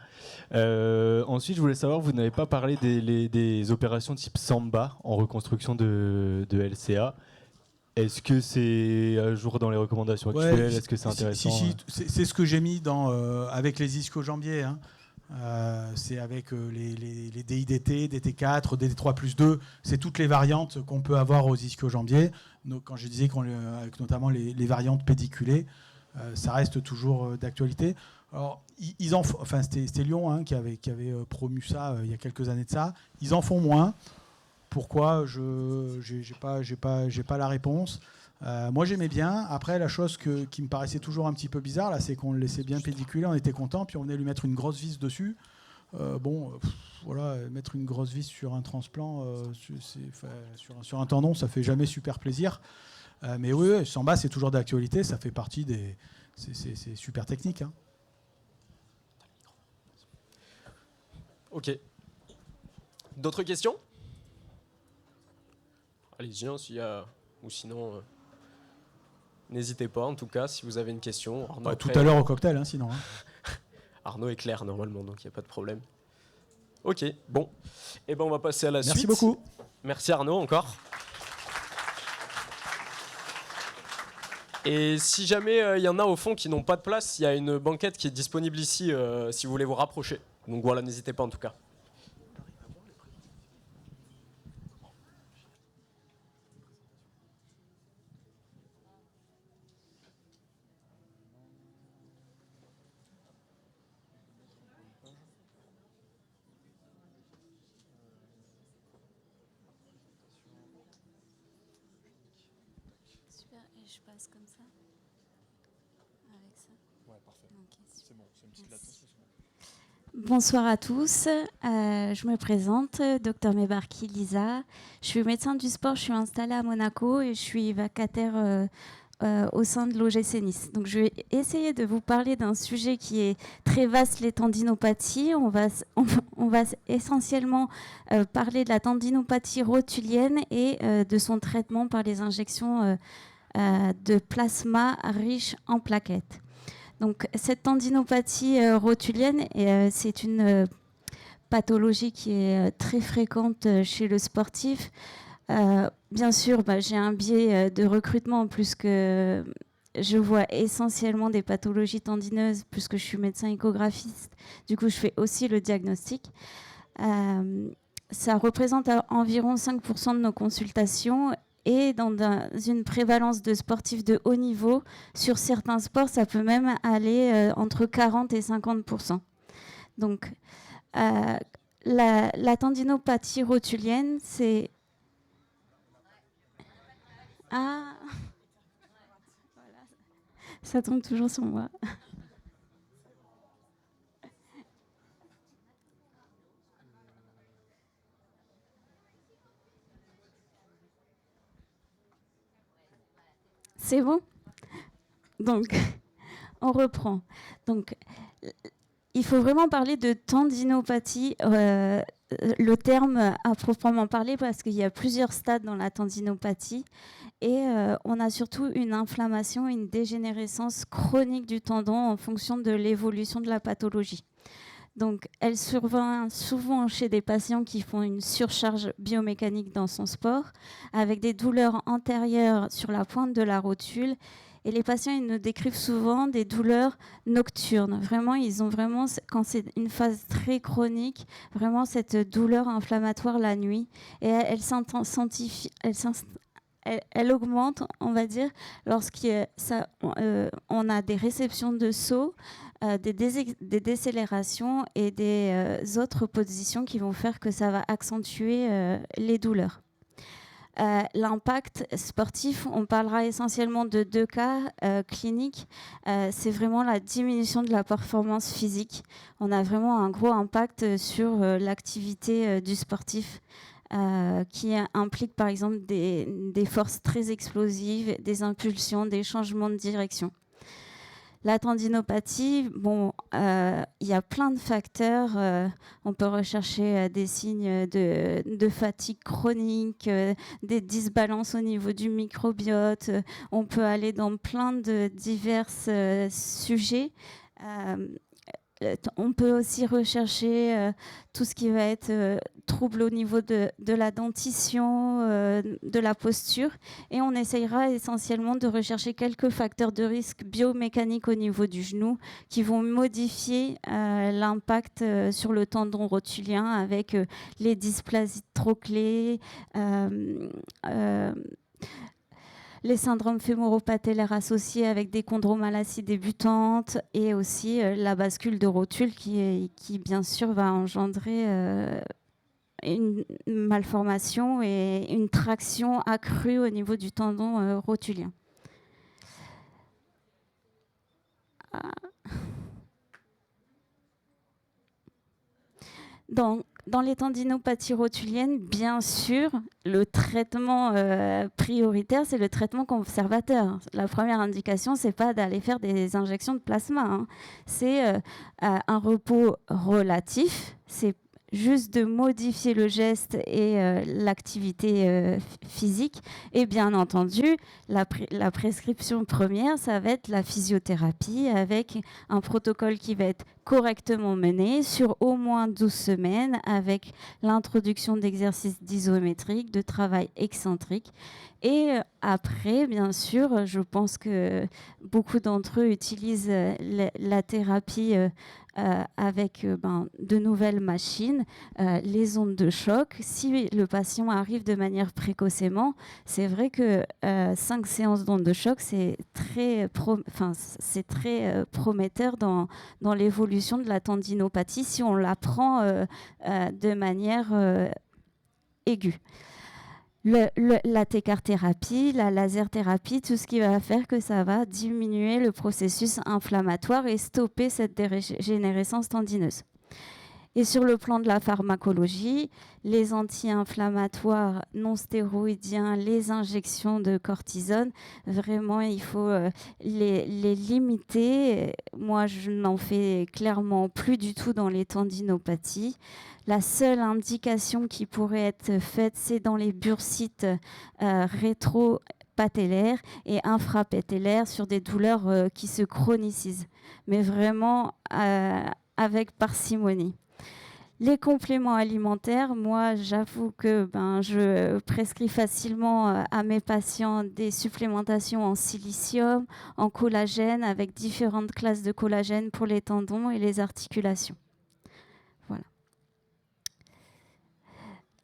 Ensuite, je voulais savoir, vous n'avez pas parlé des opérations type Samba en reconstruction de LCA. Est-ce que c'est à jour dans les recommandations actuelles ? Est-ce que c'est intéressant ? Si, c'est ce que j'ai mis avec les ischio-jambiers. Hein. C'est avec les DIDT, DT4, DT3+2. C'est toutes les variantes qu'on peut avoir aux ischio-jambiers. Quand je disais avec notamment les variantes pédiculées, ça reste toujours d'actualité. Alors, c'était Lyon qui avait promu ça il y a quelques années de ça. Ils en font moins. Pourquoi ? J'ai pas la réponse. Moi, j'aimais bien. Après, la chose qui me paraissait toujours un petit peu bizarre, là, c'est qu'on le laissait bien pédiculer, on était content, puis on venait lui mettre une grosse vis dessus. Voilà, mettre une grosse vis sur un transplant, sur un tendon, ça fait jamais super plaisir. Mais oui, Samba, c'est toujours d'actualité. Ça fait partie des. C'est super technique. Hein. Ok. D'autres questions ? Allez-y, ou sinon, n'hésitez pas, en tout cas, si vous avez une question. Arnaud, tout à l'heure au cocktail, hein, sinon. Hein. Arnaud est clair, normalement, donc il n'y a pas de problème. Ok, bon. Eh ben, on va passer à la suite. Merci beaucoup. Merci Arnaud, encore. Et si jamais il y en a au fond qui n'ont pas de place, il y a une banquette qui est disponible ici, si vous voulez vous rapprocher. Donc voilà, n'hésitez pas en tout cas. Je passe comme ça. Avec ça. Ouais, parfait. Okay, c'est bon, c'est une petite latence. Bonsoir à tous. Je me présente, Dr Mebarki Lisa. Je suis médecin du sport, je suis installée à Monaco et je suis vacataire au sein de l'OGC Nice. Donc, je vais essayer de vous parler d'un sujet qui est très vaste, les tendinopathies. On va essentiellement parler de la tendinopathie rotulienne et de son traitement par les injections de plasma riche en plaquettes. Donc, cette tendinopathie rotulienne, c'est une pathologie qui est très fréquente chez le sportif. Bien sûr, j'ai un biais de recrutement puisque je vois essentiellement des pathologies tendineuses puisque je suis médecin échographiste. Du coup, je fais aussi le diagnostic. Ça représente environ 5% de nos consultations. Et dans une prévalence de sportifs de haut niveau, sur certains sports, ça peut même aller entre 40 et 50%. Donc, la tendinopathie rotulienne, c'est... Ah, voilà. Ça tombe toujours sur moi. C'est bon ? Donc, on reprend. Donc, il faut vraiment parler de tendinopathie, le terme à proprement parler, parce qu'il y a plusieurs stades dans la tendinopathie. et on a surtout une inflammation, une dégénérescence chronique du tendon en fonction de l'évolution de la pathologie. Donc, elle survient souvent chez des patients qui font une surcharge biomécanique dans son sport, avec des douleurs antérieures sur la pointe de la rotule. Et les patients, ils nous décrivent souvent des douleurs nocturnes. Vraiment, ils ont vraiment, quand c'est une phase très chronique, vraiment cette douleur inflammatoire la nuit. Et elle augmente, on va dire, lorsqu'on a des réceptions de sauts, des décélérations et des autres positions qui vont faire que ça va accentuer les douleurs. L'impact sportif, on parlera essentiellement de 2 cas cliniques. C'est vraiment la diminution de la performance physique. On a vraiment un gros impact sur l'activité du sportif qui implique par exemple des forces très explosives, des impulsions, des changements de direction. La tendinopathie, il y a plein de facteurs. On peut rechercher des signes de fatigue chronique, des dysbalances au niveau du microbiote. On peut aller dans plein de divers sujets. On peut aussi rechercher tout ce qui va être trouble au niveau de la dentition, de la posture. Et on essayera essentiellement de rechercher quelques facteurs de risque biomécaniques au niveau du genou qui vont modifier l'impact sur le tendon rotulien avec les dysplasies de trochlée, les syndromes fémoro-patellaires associés avec des chondromalacies débutantes et aussi la bascule de rotule qui bien sûr va engendrer une malformation et une traction accrue au niveau du tendon rotulien. Dans les tendinopathies rotuliennes, bien sûr, le traitement prioritaire, c'est le traitement conservateur. La première indication, c'est pas d'aller faire des injections de plasma, hein. C'est un repos relatif, c'est juste de modifier le geste et l'activité physique. Et bien entendu, la prescription première, ça va être la physiothérapie avec un protocole qui va être correctement mené sur au moins 12 semaines avec l'introduction d'exercices d'isométrique, de travail excentrique. Et après, bien sûr, je pense que beaucoup d'entre eux utilisent la thérapie avec de nouvelles machines, les ondes de choc. Si le patient arrive de manière précocement, c'est vrai que 5 séances d'ondes de choc, c'est très prometteur dans l'évolution de la tendinopathie si on la prend de manière aiguë. La técarthérapie, la laser thérapie, tout ce qui va faire que ça va diminuer le processus inflammatoire et stopper cette dégénérescence tendineuse. Et sur le plan de la pharmacologie, les anti-inflammatoires non stéroïdiens, les injections de cortisone, vraiment, il faut les limiter. Moi, je n'en fais clairement plus du tout dans les tendinopathies. La seule indication qui pourrait être faite, c'est dans les bursites rétro-patellaires et infrapatellaires sur des douleurs qui se chronicisent, mais vraiment avec parcimonie. Les compléments alimentaires, moi, j'avoue que je prescris facilement à mes patients des supplémentations en silicium, en collagène, avec différentes classes de collagène pour les tendons et les articulations. Voilà.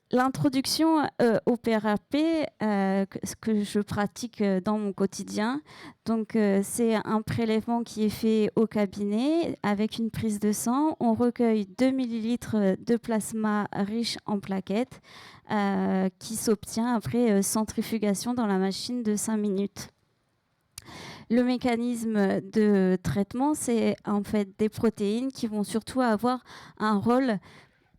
L'introduction au PRP, ce que je pratique dans mon quotidien, donc c'est un prélèvement qui est fait au cabinet avec une prise de sang. On recueille 2 ml de plasma riche en plaquettes qui s'obtient après centrifugation dans la machine de 5 minutes. Le mécanisme de traitement, c'est en fait des protéines qui vont surtout avoir un rôle.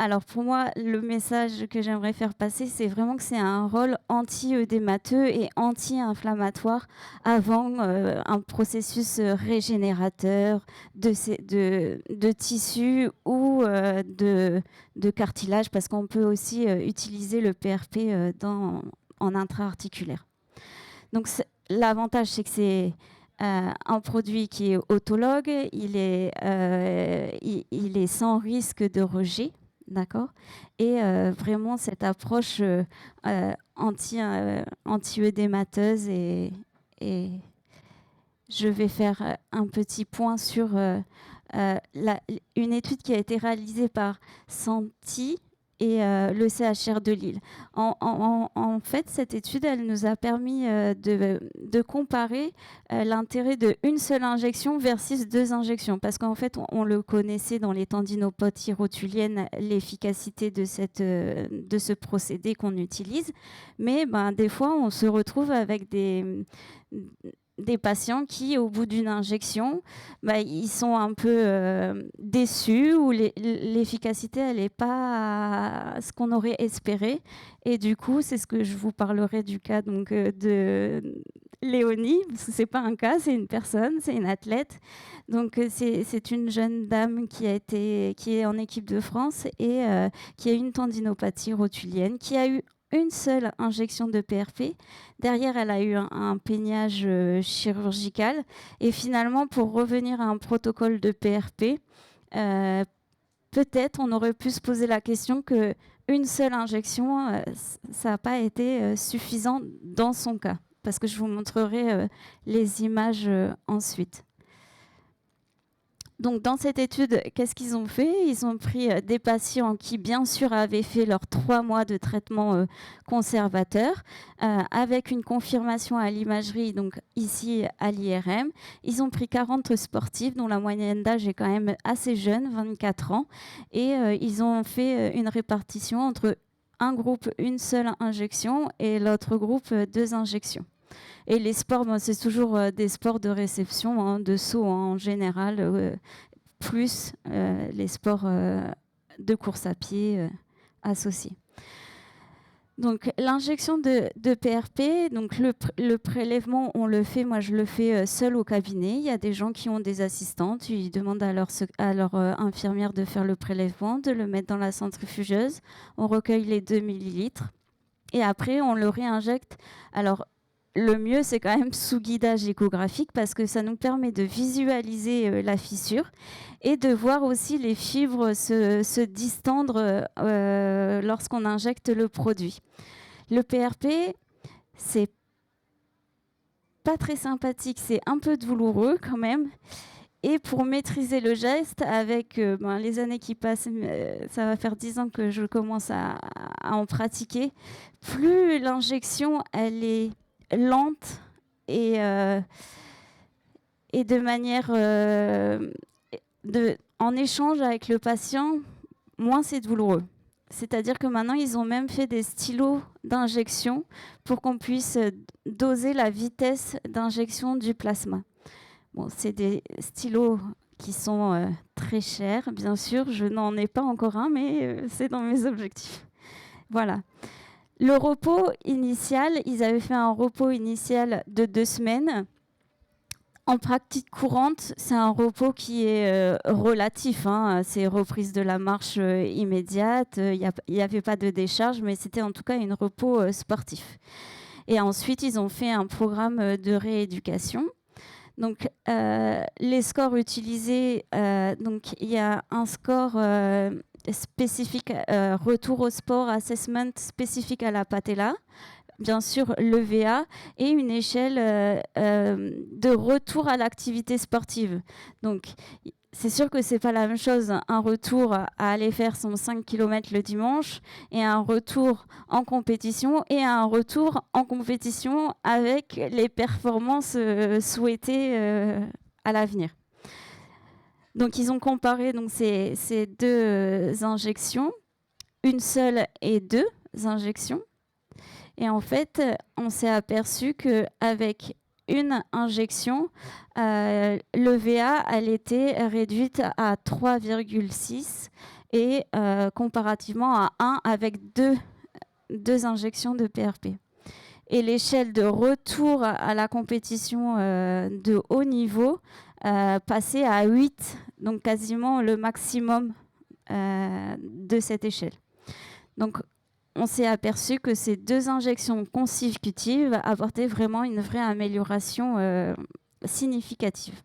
Alors pour moi, le message que j'aimerais faire passer, c'est vraiment que c'est un rôle anti-œdémateux et anti-inflammatoire avant un processus régénérateur de tissu ou de cartilage, parce qu'on peut aussi utiliser le PRP en intra-articulaire. Donc l'avantage, c'est que c'est un produit qui est autologue, il est sans risque de rejet, d'accord. Et vraiment cette approche anti-œdémateuse et je vais faire un petit point sur une étude qui a été réalisée par Santi et le CHR de Lille. En fait, cette étude, elle nous a permis de comparer l'intérêt d'une seule injection versus 2 injections. Parce qu'en fait, on le connaissait dans les tendinopathies rotuliennes, l'efficacité de ce procédé qu'on utilise. Mais des fois, on se retrouve avec des patients qui, au bout d'une injection, ils sont un peu déçus ou l'efficacité, elle n'est pas ce qu'on aurait espéré. Et du coup, c'est ce que je vous parlerai du cas donc, de Léonie, parce que ce n'est pas un cas, c'est une personne, c'est une athlète. Donc, c'est une jeune dame qui est en équipe de France et qui a une tendinopathie rotulienne, qui a eu une seule injection de PRP. Derrière, elle a eu un peignage chirurgical. Et finalement, pour revenir à un protocole de PRP, peut-être on aurait pu se poser la question qu'une seule injection, ça n'a pas été suffisant dans son cas. Parce que je vous montrerai les images ensuite. Donc, dans cette étude, qu'est-ce qu'ils ont fait? Ils ont pris des patients qui, bien sûr, avaient fait leurs 3 mois de traitement conservateur avec une confirmation à l'imagerie, donc ici à l'IRM. Ils ont pris 40 sportifs, dont la moyenne d'âge est quand même assez jeune, 24 ans. Et ils ont fait une répartition entre un groupe, une seule injection, et l'autre groupe, 2 injections. Et les sports, c'est toujours des sports de réception, de saut en général, plus les sports de course à pied associés. Donc l'injection de PRP, donc le prélèvement, on le fait, moi je le fais seul au cabinet. Il y a des gens qui ont des assistantes, ils demandent à leur infirmière de faire le prélèvement, de le mettre dans la centrifugeuse. On recueille les 2 millilitres et après on le réinjecte. Alors le mieux, c'est quand même sous guidage échographique parce que ça nous permet de visualiser la fissure et de voir aussi les fibres se distendre lorsqu'on injecte le produit. Le PRP, c'est pas très sympathique, c'est un peu douloureux quand même. Et pour maîtriser le geste, avec les années qui passent, ça va faire 10 ans que je commence à en pratiquer, plus l'injection, elle est lente et de manière en échange avec le patient, moins c'est douloureux. C'est-à-dire que maintenant, ils ont même fait des stylos d'injection pour qu'on puisse doser la vitesse d'injection du plasma. Bon, c'est des stylos qui sont très chers, bien sûr. Je n'en ai pas encore un, mais c'est dans mes objectifs. Voilà. Le repos initial, ils avaient fait un repos initial de 2 semaines. En pratique courante, c'est un repos qui est relatif. C'est reprise de la marche immédiate. Il n'y avait pas de décharge, mais c'était en tout cas un repos sportif. Et ensuite, ils ont fait un programme de rééducation. Donc, les scores utilisés, donc il y a un score spécifique, retour au sport, assessment spécifique à la patella, bien sûr le VA, et une échelle de retour à l'activité sportive. Donc, c'est sûr que c'est pas la même chose, un retour à aller faire son 5 km le dimanche et un retour en compétition et un retour en compétition avec les performances souhaitées à l'avenir. Donc ils ont comparé donc, ces 2 injections, une seule et 2 injections. Et en fait, on s'est aperçu qu'avec une injection, le VA, elle était réduite à 3,6 et comparativement à 1 avec 2 injections de PRP. Et l'échelle de retour à la compétition de haut niveau passait à 8, donc quasiment le maximum de cette échelle. Donc on s'est aperçu que ces 2 injections consécutives apportaient vraiment une vraie amélioration significative.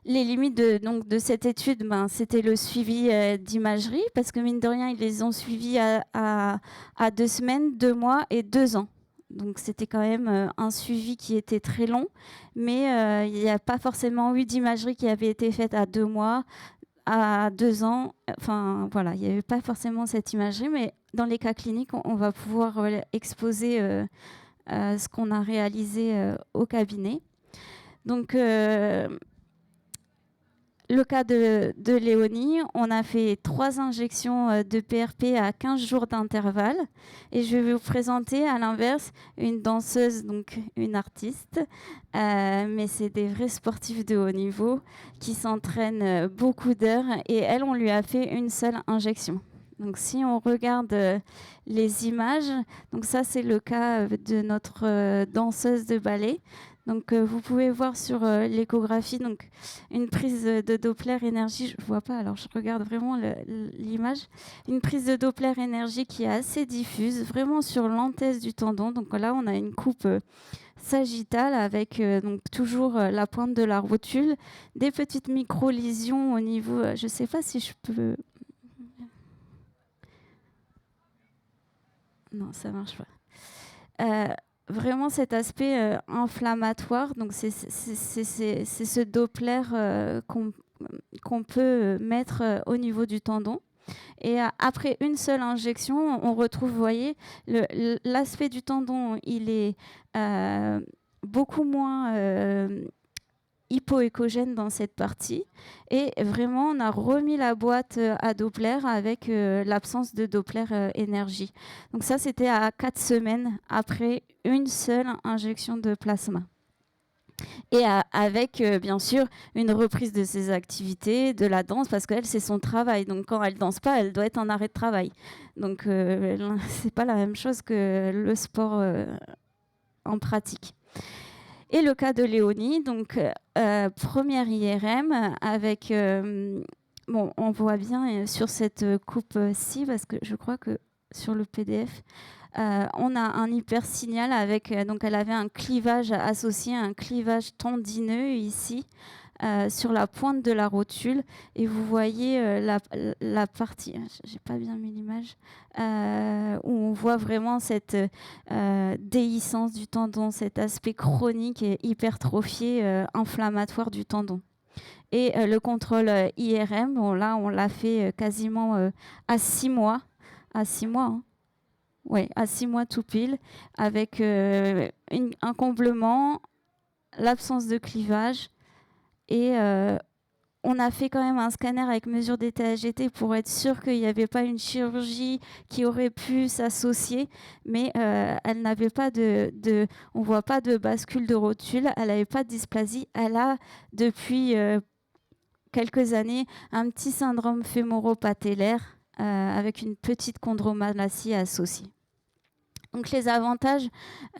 Les limites de cette étude, c'était le suivi d'imagerie, parce que mine de rien, ils les ont suivis à 2 semaines, 2 mois et 2 ans. Donc c'était quand même un suivi qui était très long, mais il n'y a pas forcément eu d'imagerie qui avait été faite à 2 mois, à 2 ans. Enfin voilà, il n'y avait pas forcément cette imagerie, mais dans les cas cliniques, on va pouvoir exposer ce qu'on a réalisé au cabinet. Donc le cas de Léonie, on a fait 3 injections de PRP à 15 jours d'intervalle. Et je vais vous présenter à l'inverse une danseuse, donc une artiste. Mais c'est des vrais sportifs de haut niveau qui s'entraînent beaucoup d'heures. Et elle, on lui a fait une seule injection. Donc si on regarde les images, donc ça c'est le cas de notre danseuse de ballet. Donc, vous pouvez voir sur l'échographie donc, une prise de Doppler énergie. Je ne vois pas, alors je regarde vraiment l'image. Une prise de Doppler énergie qui est assez diffuse, vraiment sur l'anthèse du tendon. Donc là, on a une coupe sagittale avec donc, toujours la pointe de la rotule, des petites micro-lésions au niveau... je ne sais pas si je peux... Non, ça ne marche pas. Vraiment cet aspect inflammatoire, donc c'est ce Doppler qu'on peut mettre au niveau du tendon. Et après une seule injection, on retrouve, vous voyez, l'aspect du tendon, il est beaucoup moins hypoéchogène dans cette partie. Et vraiment, on a remis la boîte à Doppler avec l'absence de Doppler énergie. Donc ça, c'était à 4 semaines après une seule injection de plasma. Et avec, bien sûr, une reprise de ses activités, de la danse, parce qu'elle, c'est son travail. Donc quand elle ne danse pas, elle doit être en arrêt de travail. Donc c'est pas la même chose que le sport en pratique. Et le cas de Léonie, donc première IRM avec, bon, on voit bien sur cette coupe-ci, parce que je crois que sur le PDF, on a un hypersignal avec, donc elle avait un clivage associé, un clivage tendineux ici, sur la pointe de la rotule. Et vous voyez la partie, j'ai pas bien mis l'image, où on voit vraiment cette déhiscence du tendon, cet aspect chronique et hypertrophié inflammatoire du tendon. Et le contrôle IRM, bon, là on l'a fait quasiment à 6 mois. À 6 mois, hein. Oui, à 6 mois tout pile, avec un comblement, l'absence de clivage. Et on a fait quand même un scanner avec mesure d'état-AGT pour être sûr qu'il n'y avait pas une chirurgie qui aurait pu s'associer. Mais elle n'avait pas on ne voit pas de bascule de rotule, elle n'avait pas de dysplasie. Elle a, depuis quelques années, un petit syndrome fémoro-patellaire avec une petite chondromalacie associée. Donc les avantages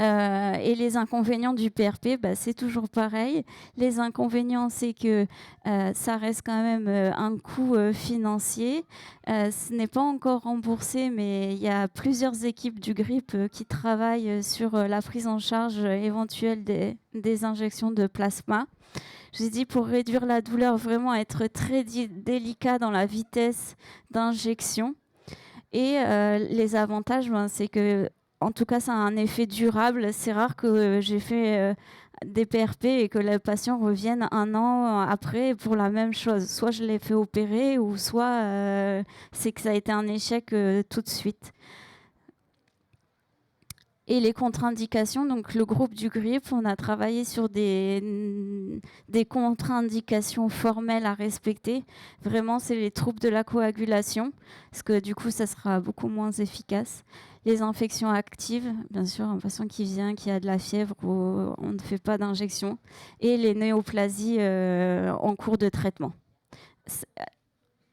et les inconvénients du PRP, c'est toujours pareil. Les inconvénients, c'est que ça reste quand même un coût financier. Ce n'est pas encore remboursé, mais il y a plusieurs équipes du GRIP qui travaillent sur la prise en charge éventuelle des injections de plasma. Je vous ai dit, pour réduire la douleur, vraiment être très délicat dans la vitesse d'injection. Et les avantages, c'est que en tout cas, ça a un effet durable. C'est rare que j'ai fait des PRP et que le patient revienne 1 an après pour la même chose. Soit je l'ai fait opérer, ou soit c'est que ça a été un échec tout de suite. Et les contre-indications, donc le groupe du GRIP, on a travaillé sur des contre-indications formelles à respecter. Vraiment, c'est les troubles de la coagulation, parce que du coup, ça sera beaucoup moins efficace. Les infections actives, bien sûr, un patient qui vient, qui a de la fièvre, où on ne fait pas d'injection. Et les néoplasies en cours de traitement.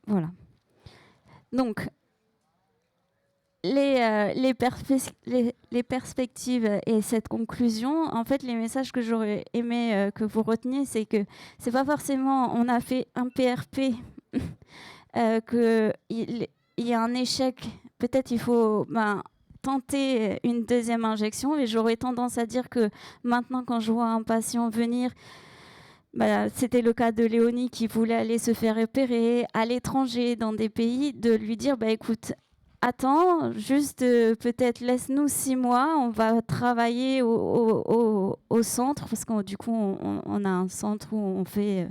Voilà. Donc, les perspectives et cette conclusion, en fait, les messages que j'aurais aimé que vous reteniez, c'est que c'est pas forcément on a fait un PRP il y a un échec, peut-être il faut tenter une deuxième injection. Et j'aurais tendance à dire que maintenant, quand je vois un patient venir, c'était le cas de Léonie qui voulait aller se faire opérer à l'étranger, dans des pays, de lui dire, écoute, attends, juste peut-être laisse-nous 6 mois, on va travailler au centre, parce que du coup, on a un centre où on fait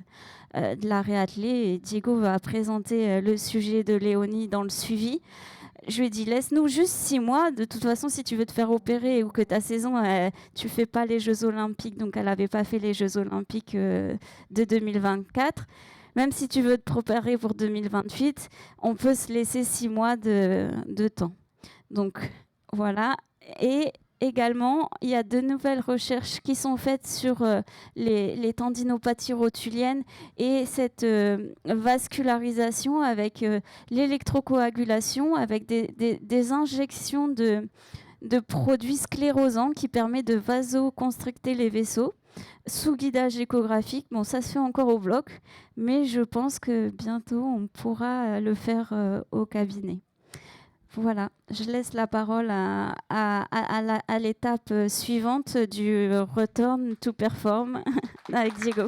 de la réathlée, et Diego va présenter le sujet de Léonie dans le suivi. Je lui ai dit, laisse-nous juste 6 mois. De toute façon, si tu veux te faire opérer ou que ta saison, tu ne fais pas les Jeux Olympiques, donc elle n'avait pas fait les Jeux Olympiques de 2024. Même si tu veux te préparer pour 2028, on peut se laisser 6 mois de temps. Donc, voilà. Et également, il y a de nouvelles recherches qui sont faites sur les tendinopathies rotuliennes et cette vascularisation avec l'électrocoagulation, avec des injections de produits sclérosants qui permettent de vasoconstricter les vaisseaux sous guidage échographique. Bon, ça se fait encore au bloc, mais je pense que bientôt, on pourra le faire au cabinet. Voilà, je laisse la parole à l'étape suivante du Return to Perform avec Diego.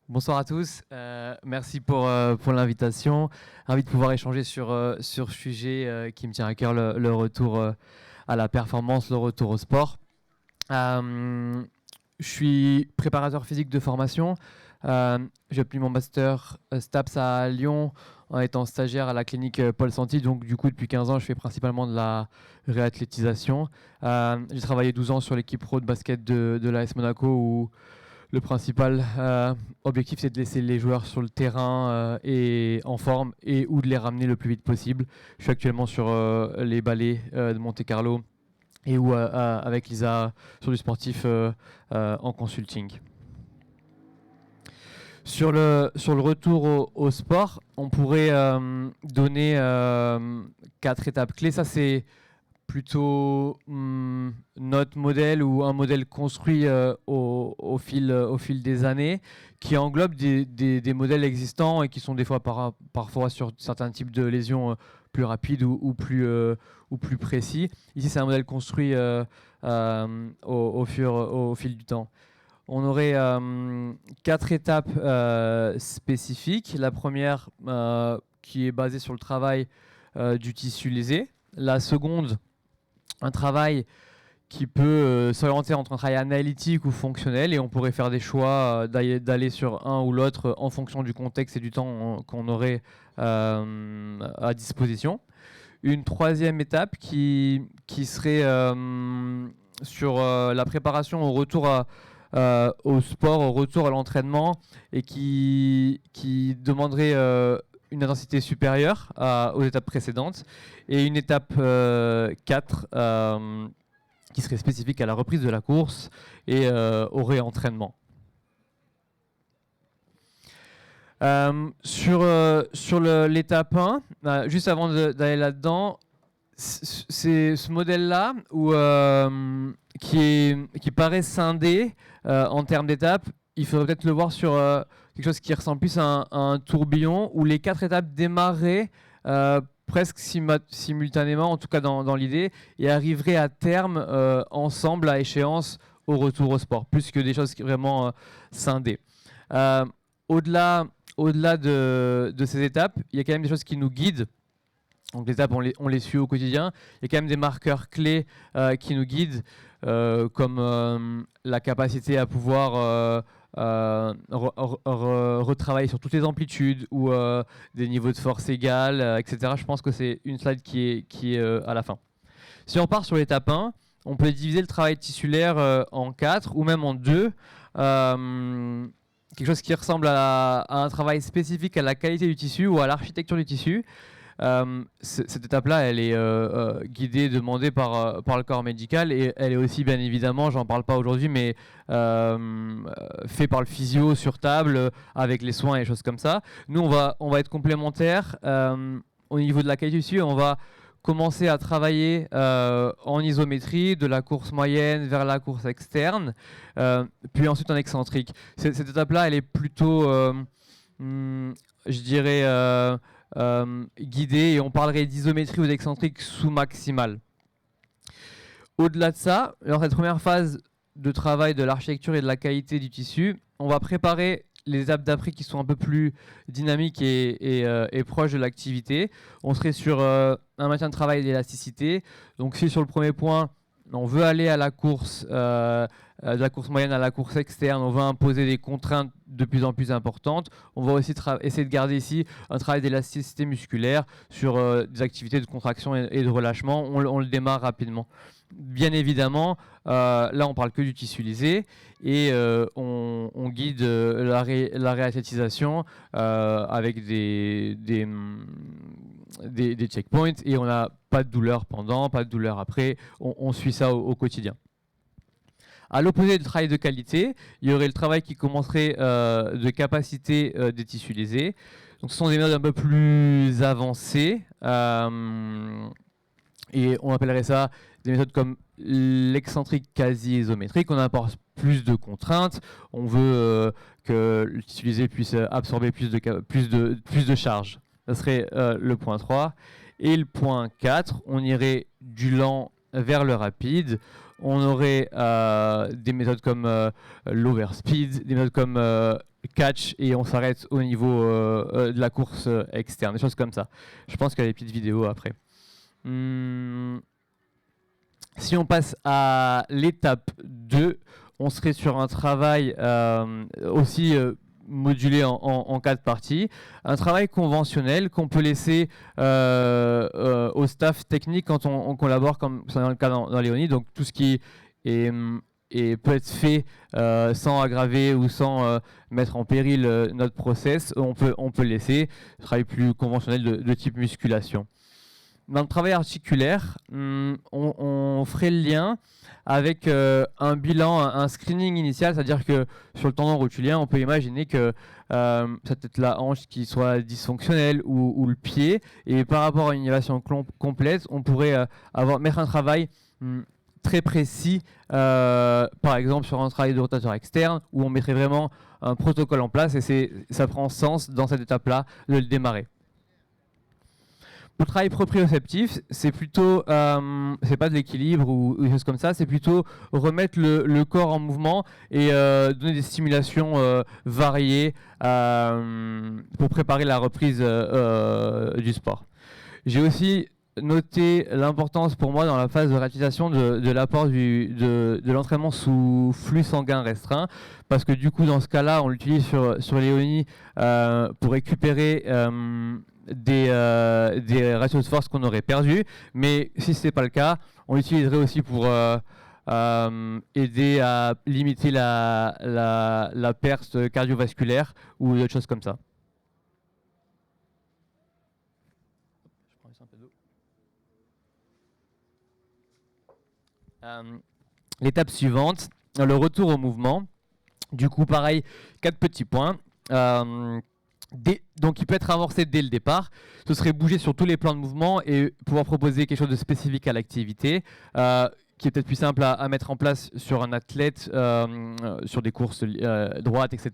Bonsoir à tous, merci pour l'invitation. Ravi de pouvoir échanger sur ce sujet qui me tient à cœur, le retour à la performance, le retour au sport. Je suis préparateur physique de formation. J'ai obtenu mon master STAPS à Lyon en étant stagiaire à la clinique Paul Santi. Donc du coup, depuis 15 ans, je fais principalement de la réathlétisation. J'ai travaillé 12 ans sur l'équipe pro de basket de l'AS Monaco où le principal objectif, c'est de laisser les joueurs sur le terrain et en forme et ou de les ramener le plus vite possible. Je suis actuellement sur les balais de Monte-Carlo et ou avec Lisa sur du sportif en consulting. Sur le retour au sport, on pourrait donner 4 étapes clés. Ça, c'est plutôt notre modèle ou un modèle construit au fil des années qui englobe des modèles existants et qui sont des fois parfois sur certains types de lésions plus rapides ou plus précis. Ici, c'est un modèle construit au fil du temps. On aurait 4 étapes spécifiques. La première qui est basée sur le travail du tissu lésé. La seconde, un travail qui peut s'orienter entre un travail analytique ou fonctionnel et on pourrait faire des choix d'aller sur un ou l'autre en fonction du contexte et du temps qu'on aurait à disposition. Une troisième étape qui serait sur la préparation au retour au sport, au retour à l'entraînement et qui demanderait une intensité supérieure aux étapes précédentes et une étape 4 qui serait spécifique à la reprise de la course et au réentraînement. Sur l'étape 1, juste avant d'aller là-dedans, c'est ce modèle-là qui paraît scindé en termes d'étapes. Il faudrait peut-être le voir sur quelque chose qui ressemble plus à un tourbillon où les 4 étapes démarreraient presque simultanément, en tout cas dans l'idée, et arriveraient à terme ensemble à échéance au retour au sport, plus que des choses vraiment scindées. Au-delà de ces étapes, il y a quand même des choses qui nous guident. Donc les étapes, on les suit au quotidien. Il y a quand même des marqueurs clés qui nous guident, comme la capacité à pouvoir retravailler sur toutes les amplitudes ou des niveaux de force égales, etc. Je pense que c'est une slide qui est à la fin. Si on part sur l'étape 1, on peut diviser le travail tissulaire en 4 ou même en 2. Quelque chose qui ressemble à un travail spécifique à la qualité du tissu ou à l'architecture du tissu. cette étape-là, elle est guidée, demandée par le corps médical et elle est aussi bien évidemment, j'en parle pas aujourd'hui, mais fait par le physio sur table avec les soins et choses comme ça. Nous, on va être complémentaires au niveau de la qualité du tissu. On va commencer à travailler en isométrie de la course moyenne vers la course externe, puis ensuite en excentrique. Cette étape-là, elle est plutôt, je dirais, guidée, et on parlerait d'isométrie ou d'excentrique sous-maximale. Au-delà de ça, dans cette première phase de travail de l'architecture et de la qualité du tissu, on va préparer les étapes d'après qui sont un peu plus dynamiques et proches de l'activité. On serait sur un maintien de travail et d'élasticité. Donc si sur le premier point, on veut aller à la course, de la course moyenne à la course externe, on veut imposer des contraintes de plus en plus importantes, on va aussi essayer de garder ici un travail d'élasticité musculaire sur des activités de contraction et de relâchement. On le démarre rapidement. Bien évidemment, là on parle que du tissu lisé et on guide la réathlétisation avec des checkpoints, et on n'a pas de douleur pendant, pas de douleur après, on suit ça au quotidien. À l'opposé du travail de qualité, il y aurait le travail qui commencerait de capacité des tissus lésés. Donc ce sont des méthodes un peu plus avancées et on appellerait ça des méthodes comme l'excentrique quasi-isométrique. On apporte plus de contraintes, on veut que le tissu lésé puisse absorber plus de charge. Ça serait le point 3. Et le point 4, on irait du lent vers le rapide. On aurait des méthodes comme l'overspeed, des méthodes comme catch, et on s'arrête au niveau de la course externe, des choses comme ça. Je pense qu'il y a des petites vidéos après. Si on passe à l'étape 2, on serait sur un travail aussi modulé en 4 parties. Un travail conventionnel qu'on peut laisser au staff technique quand on collabore, comme c'est dans le cas dans Léonie. Donc tout ce qui peut être fait sans aggraver ou sans mettre en péril notre process, on peut laisser. Un travail plus conventionnel de type musculation. Dans le travail articulaire, on ferait le lien avec un bilan, un screening initial, c'est-à-dire que sur le tendon rotulien, on peut imaginer que ça peut être la hanche qui soit dysfonctionnelle ou le pied, et par rapport à une évaluation complète, on pourrait mettre un travail très précis, par exemple sur un travail de rotateur externe, où on mettrait vraiment un protocole en place, et ça prend sens dans cette étape-là de le démarrer. Pour le travail proprioceptif, c'est plutôt, c'est pas de l'équilibre ou des choses comme ça, c'est plutôt remettre le corps en mouvement et donner des stimulations variées pour préparer la reprise du sport. J'ai aussi noté l'importance pour moi dans la phase de réactivation de l'apport de l'entraînement sous flux sanguin restreint, parce que du coup dans ce cas-là, on l'utilise sur Léonie pour récupérer des ratios de force qu'on aurait perdus, mais si ce n'est pas le cas, on l'utiliserait aussi pour aider à limiter la perte cardiovasculaire ou d'autres choses comme ça. L'étape suivante, le retour au mouvement. Du coup, pareil, 4 petits points. Donc il peut être amorcé dès le départ. Ce serait bouger sur tous les plans de mouvement et pouvoir proposer quelque chose de spécifique à l'activité, qui est peut-être plus simple à mettre en place sur un athlète, sur des courses droites, etc.,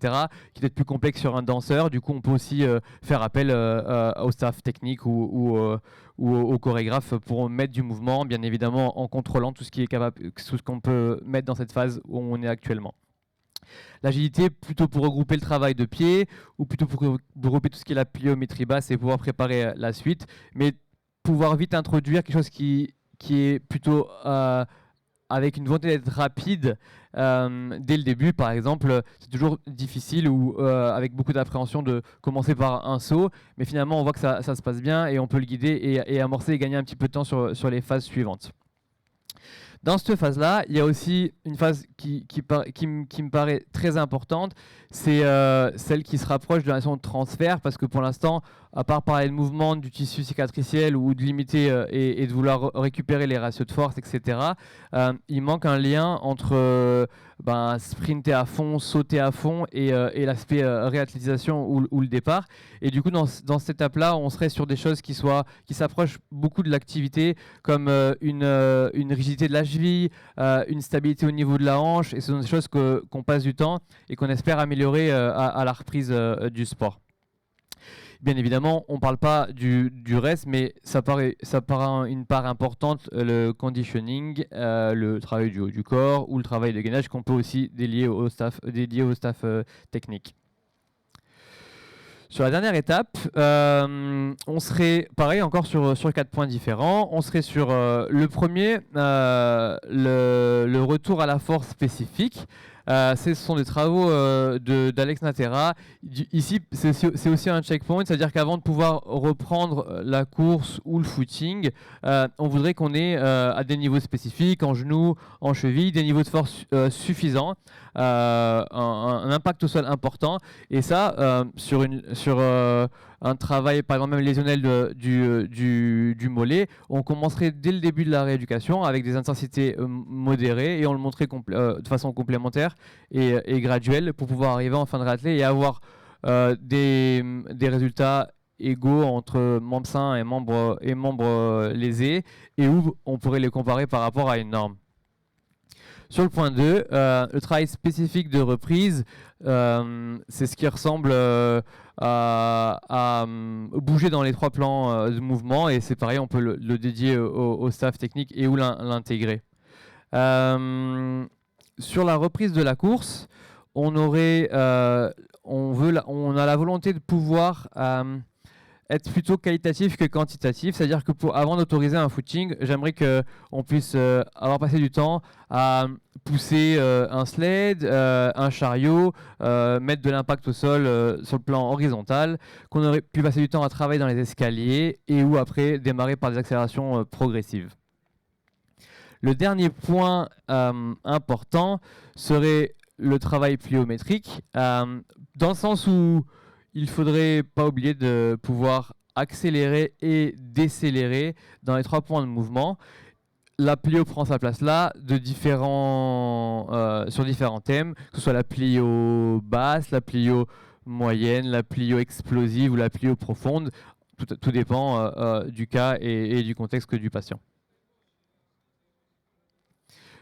qui est peut-être plus complexe sur un danseur. Du coup, on peut aussi faire appel au staff technique ou au chorégraphe pour mettre du mouvement, bien évidemment en contrôlant tout ce qui est capable, tout ce qu'on peut mettre dans cette phase où on est actuellement. L'agilité, plutôt pour regrouper le travail de pied, ou plutôt pour regrouper tout ce qui est la pliométrie basse et pouvoir préparer la suite, mais pouvoir vite introduire quelque chose qui est plutôt avec une volonté d'être rapide dès le début. Par exemple, c'est toujours difficile ou avec beaucoup d'appréhension de commencer par un saut, mais finalement on voit que ça se passe bien et on peut le guider et amorcer et gagner un petit peu de temps sur les phases suivantes. Dans cette phase-là, il y a aussi une phase qui me paraît très importante, c'est celle qui se rapproche de la notion de transfert, parce que pour l'instant, à part parler de mouvement du tissu cicatriciel ou de limiter et de vouloir récupérer les ratios de force, etc., il manque un lien entre sprinter à fond, sauter à fond et l'aspect réathlétisation ou le départ. Et du coup, dans cette étape-là, on serait sur des choses qui s'approchent beaucoup de l'activité, comme une rigidité de la cheville, une stabilité au niveau de la hanche, et ce sont des choses qu'on passe du temps et qu'on espère améliorer à la reprise du sport. Bien évidemment, on ne parle pas du reste, mais ça paraît une part importante, le conditioning, le travail du haut du corps ou le travail de gainage qu'on peut aussi dédier au staff technique. Sur la dernière étape, on serait, pareil, encore sur 4 points différents. On serait sur le premier, le retour à la force spécifique. Ce sont des travaux d'Alex Natera. Ici, c'est aussi un checkpoint, c'est-à-dire qu'avant de pouvoir reprendre la course ou le footing, on voudrait qu'on ait à des niveaux spécifiques, en genoux, en cheville, des niveaux de force suffisants, un impact au sol important. Et ça, sur un travail, par exemple même lésionnel du mollet, on commencerait dès le début de la rééducation avec des intensités modérées et on le montrait de façon complémentaire et graduelle pour pouvoir arriver en fin de réathlé et avoir des résultats égaux entre membres sains et membres lésés, et où on pourrait les comparer par rapport à une norme. Sur le point 2, le travail spécifique de reprise, c'est ce qui ressemble à bouger dans les 3 plans de mouvement, et c'est pareil, on peut le dédier au staff technique et ou l'intégrer. Sur la reprise de la course, on a la volonté de pouvoir être plutôt qualitatif que quantitatif, c'est-à-dire que avant d'autoriser un footing, j'aimerais qu'on puisse avoir passé du temps à pousser un sled, un chariot, mettre de l'impact au sol sur le plan horizontal, qu'on aurait pu passer du temps à travailler dans les escaliers et ou après démarrer par des accélérations progressives. Le dernier point important serait le travail pliométrique, dans le sens où il ne faudrait pas oublier de pouvoir accélérer et décélérer dans les 3 points de mouvement. La plio prend sa place là sur différents thèmes, que ce soit la plio basse, la plio moyenne, la plio explosive ou la plio profonde. Tout dépend du cas et du contexte du patient.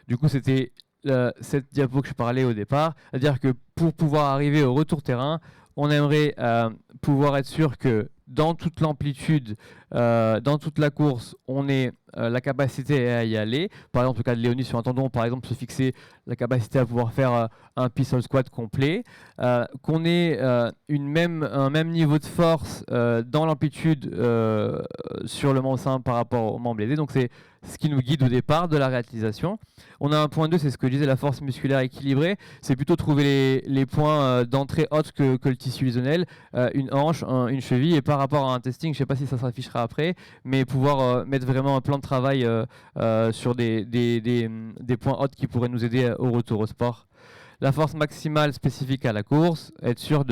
Du coup, c'était cette diapo que je parlais au départ, c'est-à-dire que pour pouvoir arriver au retour terrain, on aimerait pouvoir être sûr que dans toute l'amplitude, dans toute la course, on ait la capacité à y aller. Par exemple, au cas de Léonie sur un tendon, par exemple, se fixer la capacité à pouvoir faire un pistol squat complet, qu'on ait un même niveau de force dans l'amplitude sur le membre sain par rapport au membre lésé. Donc c'est ce qui nous guide au départ de la réalisation. On a un point 2, c'est ce que je disais, la force musculaire équilibrée. C'est plutôt trouver les points d'entrée autres que le tissu lésionnel, une hanche, une cheville. Et par rapport à un testing, je ne sais pas si ça s'affichera après, mais pouvoir mettre vraiment un plan de travail sur des points autres qui pourraient nous aider au retour au sport. La force maximale spécifique à la course, être sûr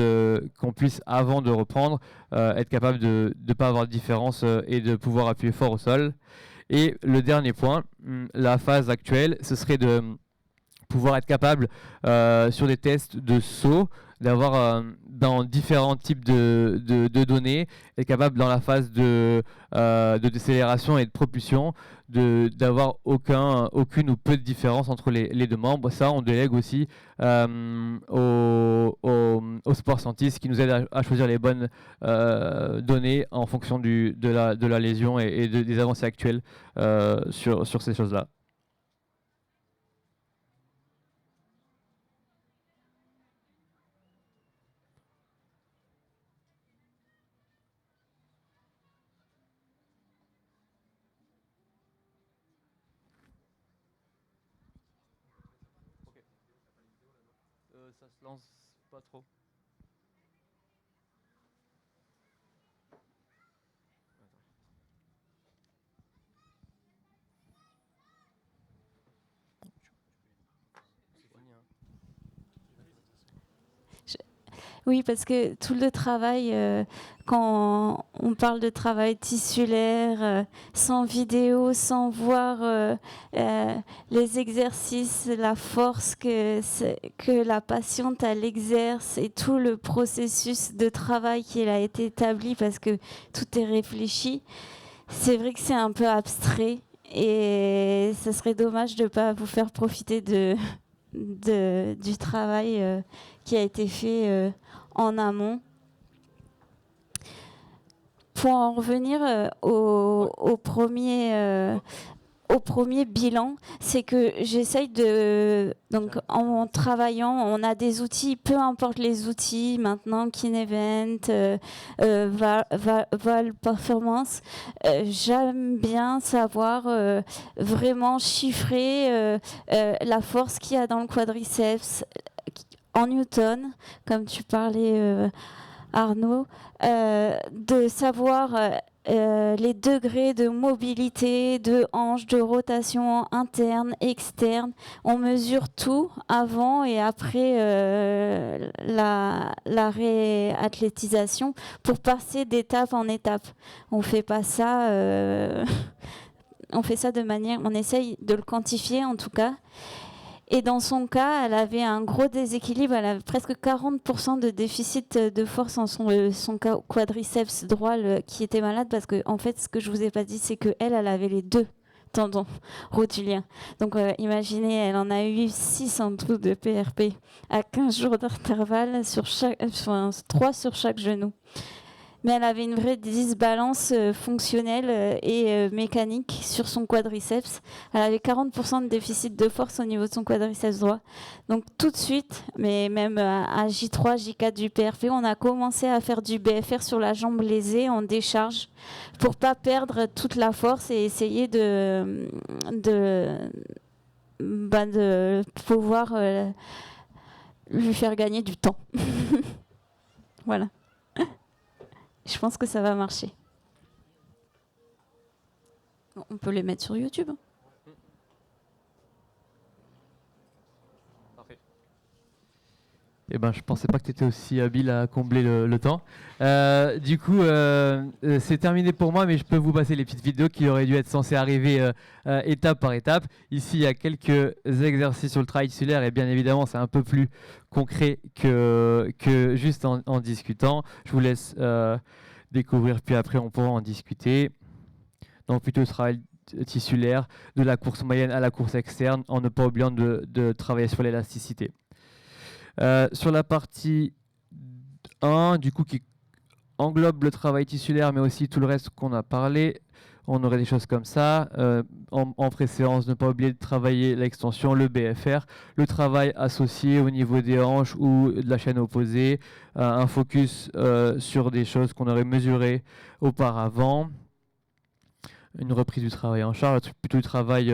qu'on puisse, avant de reprendre, être capable de ne pas avoir de différence et de pouvoir appuyer fort au sol. Et le dernier point, la phase actuelle, ce serait de pouvoir être capable sur des tests de saut, d'avoir dans différents types de données, être capable dans la phase de décélération et de propulsion, d'avoir aucune ou peu de différence entre les 2 membres. Ça, on délègue aussi aux sport scientists qui nous aident à choisir les bonnes données en fonction de la lésion et des avancées actuelles sur ces choses-là. Ça se lance pas trop. Oui, parce que tout le travail, quand on parle de travail tissulaire, sans vidéo, sans voir les exercices, la force que la patiente elle exerce et tout le processus de travail qui a été établi parce que tout est réfléchi, c'est vrai que c'est un peu abstrait et ça serait dommage de ne pas vous faire profiter du travail qui a été fait en amont. Pour en revenir au premier bilan, c'est que j'essaye de... Donc en travaillant, on a des outils, peu importe les outils, maintenant, Kinevent, Val Performance, j'aime bien savoir vraiment chiffrer la force qu'il y a dans le quadriceps en Newton, comme tu parlais Arnaud, de savoir les degrés de mobilité, de hanche, de rotation interne, externe. On mesure tout avant et après la réathlétisation pour passer d'étape en étape. On fait pas ça. On fait ça de manière. On essaye de le quantifier en tout cas. Et dans son cas, elle avait un gros déséquilibre. Elle avait presque 40% de déficit de force en son quadriceps droit qui était malade parce que, en fait, ce que je vous ai pas dit, c'est qu'elle avait les deux tendons rotuliens. Donc, imaginez, elle en a eu 6 en tout de PRP à 15 jours d'intervalle, 3 sur chaque genou. Mais elle avait une vraie dysbalance fonctionnelle et mécanique sur son quadriceps. Elle avait 40% de déficit de force au niveau de son quadriceps droit. Donc tout de suite, mais même à J3, J4 du PRP, on a commencé à faire du BFR sur la jambe lésée en décharge pour pas perdre toute la force et essayer de pouvoir lui faire gagner du temps. Voilà. Je pense que ça va marcher. On peut les mettre sur YouTube. Parfait. Eh ben, je pensais pas que tu étais aussi habile à combler le temps. Du coup, c'est terminé pour moi, mais je peux vous passer les petites vidéos qui auraient dû être censées arriver étape par étape. Ici, il y a quelques exercices sur le travail tissulaire et bien évidemment, c'est un peu plus concret que juste en discutant. Je vous laisse découvrir, puis après, on pourra en discuter. Donc, plutôt travail tissulaire, de la course moyenne à la course externe, en ne pas oubliant de travailler sur l'élasticité. Sur la partie 1, du coup, qui englobe le travail tissulaire, mais aussi tout le reste qu'on a parlé, on aurait des choses comme ça. En préséance, ne pas oublier de travailler l'extension, le BFR, le travail associé au niveau des hanches ou de la chaîne opposée, un focus sur des choses qu'on aurait mesurées auparavant. Une reprise du travail en charge, plutôt du travail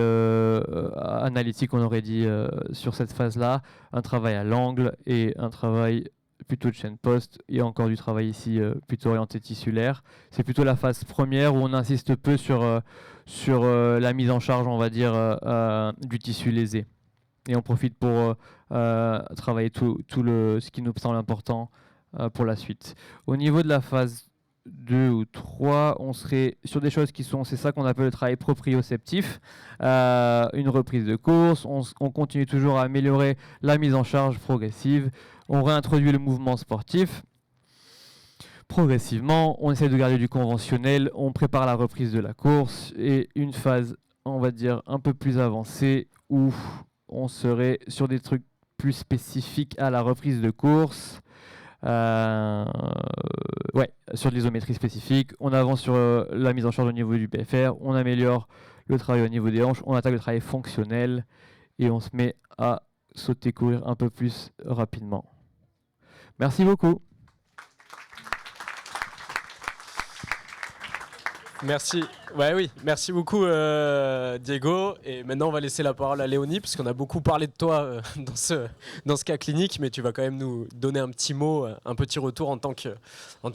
analytique, on aurait dit sur cette phase-là, un travail à l'angle et un travail plutôt de chaîne poste et encore du travail ici plutôt orienté tissulaire. C'est plutôt la phase première où on insiste peu sur la mise en charge, on va dire, du tissu lésé. Et on profite pour travailler tout ce qui nous semble important pour la suite. Au niveau de la phase 2 ou 3, on serait sur des choses qui sont, c'est ça qu'on appelle le travail proprioceptif, une reprise de course, on continue toujours à améliorer la mise en charge progressive, on réintroduit le mouvement sportif, progressivement, on essaie de garder du conventionnel, on prépare la reprise de la course et une phase, on va dire, un peu plus avancée où on serait sur des trucs plus spécifiques à la reprise de course. Sur de l'isométrie spécifique, on avance sur la mise en charge au niveau du BFR, on améliore le travail au niveau des hanches, on attaque le travail fonctionnel et on se met à sauter courir un peu plus rapidement. Merci beaucoup. Merci. Merci beaucoup Diego. Et maintenant on va laisser la parole à Léonie parce qu'on a beaucoup parlé de toi dans ce cas clinique, mais tu vas quand même nous donner un petit mot, un petit retour en tant que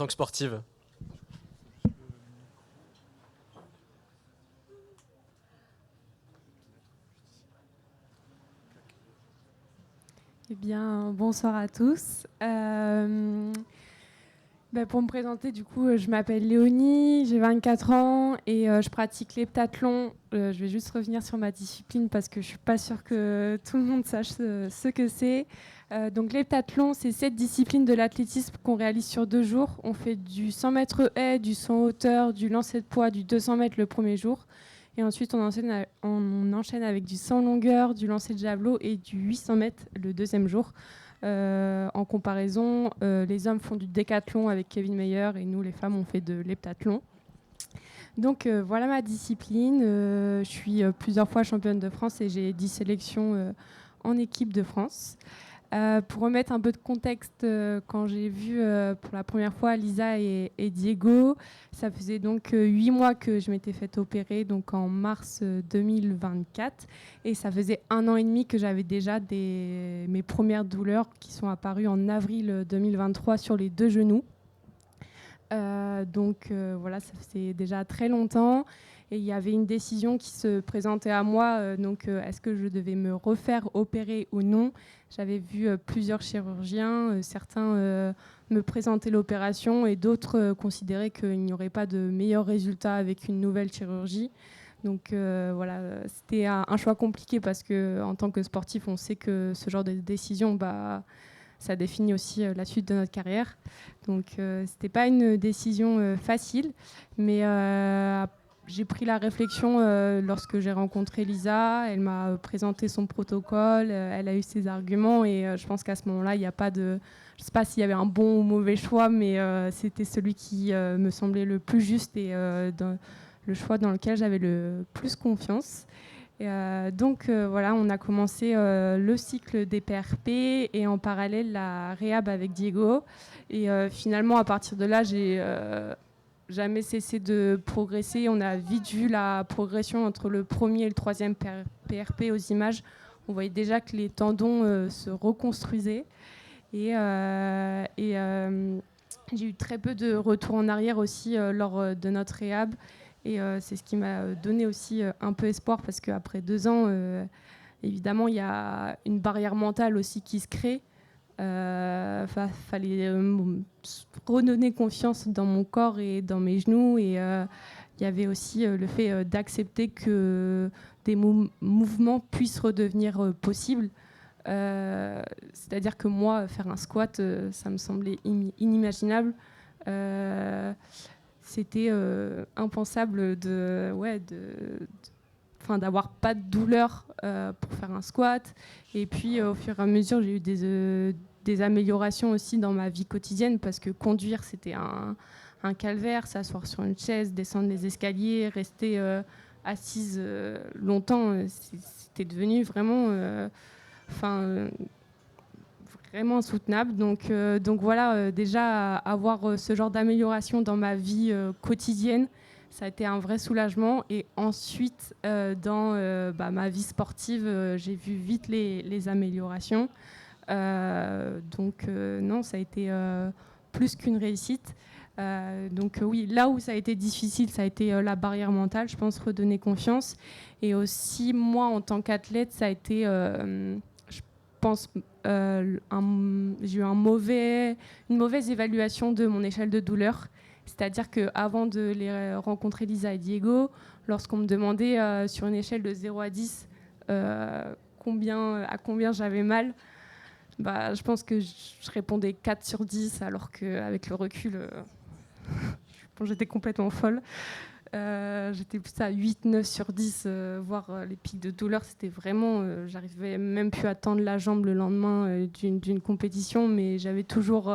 sportive. Eh bien, bonsoir à tous. Pour me présenter, du coup, je m'appelle Léonie, j'ai 24 ans et je pratique l'heptathlon. Je vais juste revenir sur ma discipline parce que je ne suis pas sûre que tout le monde sache ce que c'est. Donc l'heptathlon, c'est 7 disciplines de l'athlétisme qu'on réalise sur 2 jours. On fait du 100 mètres haies, du 100 hauteur, du lancer de poids, du 200 mètres le premier jour. Et ensuite, on enchaîne avec du 100 longueur, du lancer de javelot et du 800 mètres le deuxième jour. En comparaison, les hommes font du décathlon avec Kevin Mayer et nous, les femmes, on fait de l'heptathlon. Donc voilà ma discipline. Je suis plusieurs fois championne de France et j'ai 10 sélections en équipe de France. Pour remettre un peu de contexte, quand j'ai vu pour la première fois Lisa et Diego, ça faisait donc 8 mois que je m'étais fait opérer, donc en mars 2024. Et ça faisait 1 an et demi que j'avais déjà mes premières douleurs qui sont apparues en avril 2023 sur les 2 genoux. Voilà, ça faisait déjà très longtemps. Et il y avait une décision qui se présentait à moi, est-ce que je devais me refaire opérer ou non. J'avais vu plusieurs chirurgiens, certains me présentaient l'opération et d'autres considéraient qu'il n'y aurait pas de meilleurs résultats avec une nouvelle chirurgie. Donc voilà, c'était un choix compliqué parce qu'en tant que sportif, on sait que ce genre de décision, ça définit aussi la suite de notre carrière. Donc c'était pas une décision facile, mais j'ai pris la réflexion lorsque j'ai rencontré Lisa. Elle m'a présenté son protocole, elle a eu ses arguments et je pense qu'à ce moment-là, il n'y a pas de... Je ne sais pas s'il y avait un bon ou mauvais choix, mais c'était celui qui me semblait le plus juste et le choix dans lequel j'avais le plus confiance. Voilà, on a commencé le cycle des PRP et en parallèle la réhab avec Diego. Et finalement, à partir de là, j'ai jamais cessé de progresser. On a vite vu la progression entre le premier et le troisième PRP aux images. On voyait déjà que les tendons se reconstruisaient. Et j'ai eu très peu de retours en arrière aussi lors de notre réhab. Et c'est ce qui m'a donné aussi un peu espoir parce qu'après 2 ans, évidemment, il y a une barrière mentale aussi qui se crée. Fallait redonner confiance dans mon corps et dans mes genoux. Et il y avait aussi le fait d'accepter que des mouvements puissent redevenir possibles. C'est-à-dire que moi, faire un squat, ça me semblait inimaginable. C'était impensable d'avoir pas de douleur pour faire un squat. Et puis, au fur et à mesure, j'ai eu des améliorations aussi dans ma vie quotidienne parce que conduire, c'était un calvaire. S'asseoir sur une chaise, descendre les escaliers, rester assise longtemps, c'était devenu vraiment... vraiment insoutenable. Donc voilà, déjà avoir ce genre d'amélioration dans ma vie quotidienne, ça a été un vrai soulagement. Et ensuite, dans ma vie sportive, j'ai vu vite les améliorations. Non, ça a été plus qu'une réussite. Oui, là où ça a été difficile, ça a été la barrière mentale, je pense, redonner confiance. Et aussi, moi, en tant qu'athlète, ça a été... je pense j'ai eu une mauvaise évaluation de mon échelle de douleur. C'est-à-dire qu'avant de les rencontrer, Lisa et Diego, lorsqu'on me demandait sur une échelle de 0 à 10 à combien j'avais mal, je pense que je répondais 4 sur 10, alors qu'avec le recul, j'étais complètement folle. J'étais plus à 8-9 sur 10, voire les pics de douleur, c'était vraiment... j'arrivais même plus à tendre la jambe le lendemain d'une compétition, mais j'avais toujours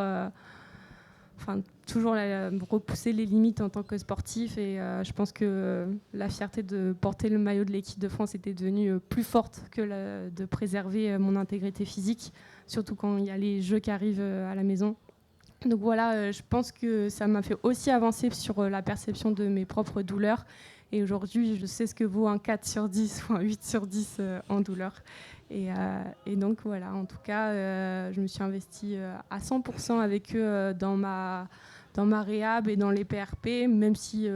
repousser les limites en tant que sportif. Et je pense que la fierté de porter le maillot de l'équipe de France était devenue plus forte que de préserver mon intégrité physique, surtout quand il y a les Jeux qui arrivent à la maison. Donc voilà, je pense que ça m'a fait aussi avancer sur la perception de mes propres douleurs. Et aujourd'hui, je sais ce que vaut un 4 sur 10 ou un 8 sur 10 en douleur. Et donc voilà, en tout cas, je me suis investie à 100% avec eux dans ma réhab et dans les PRP, même si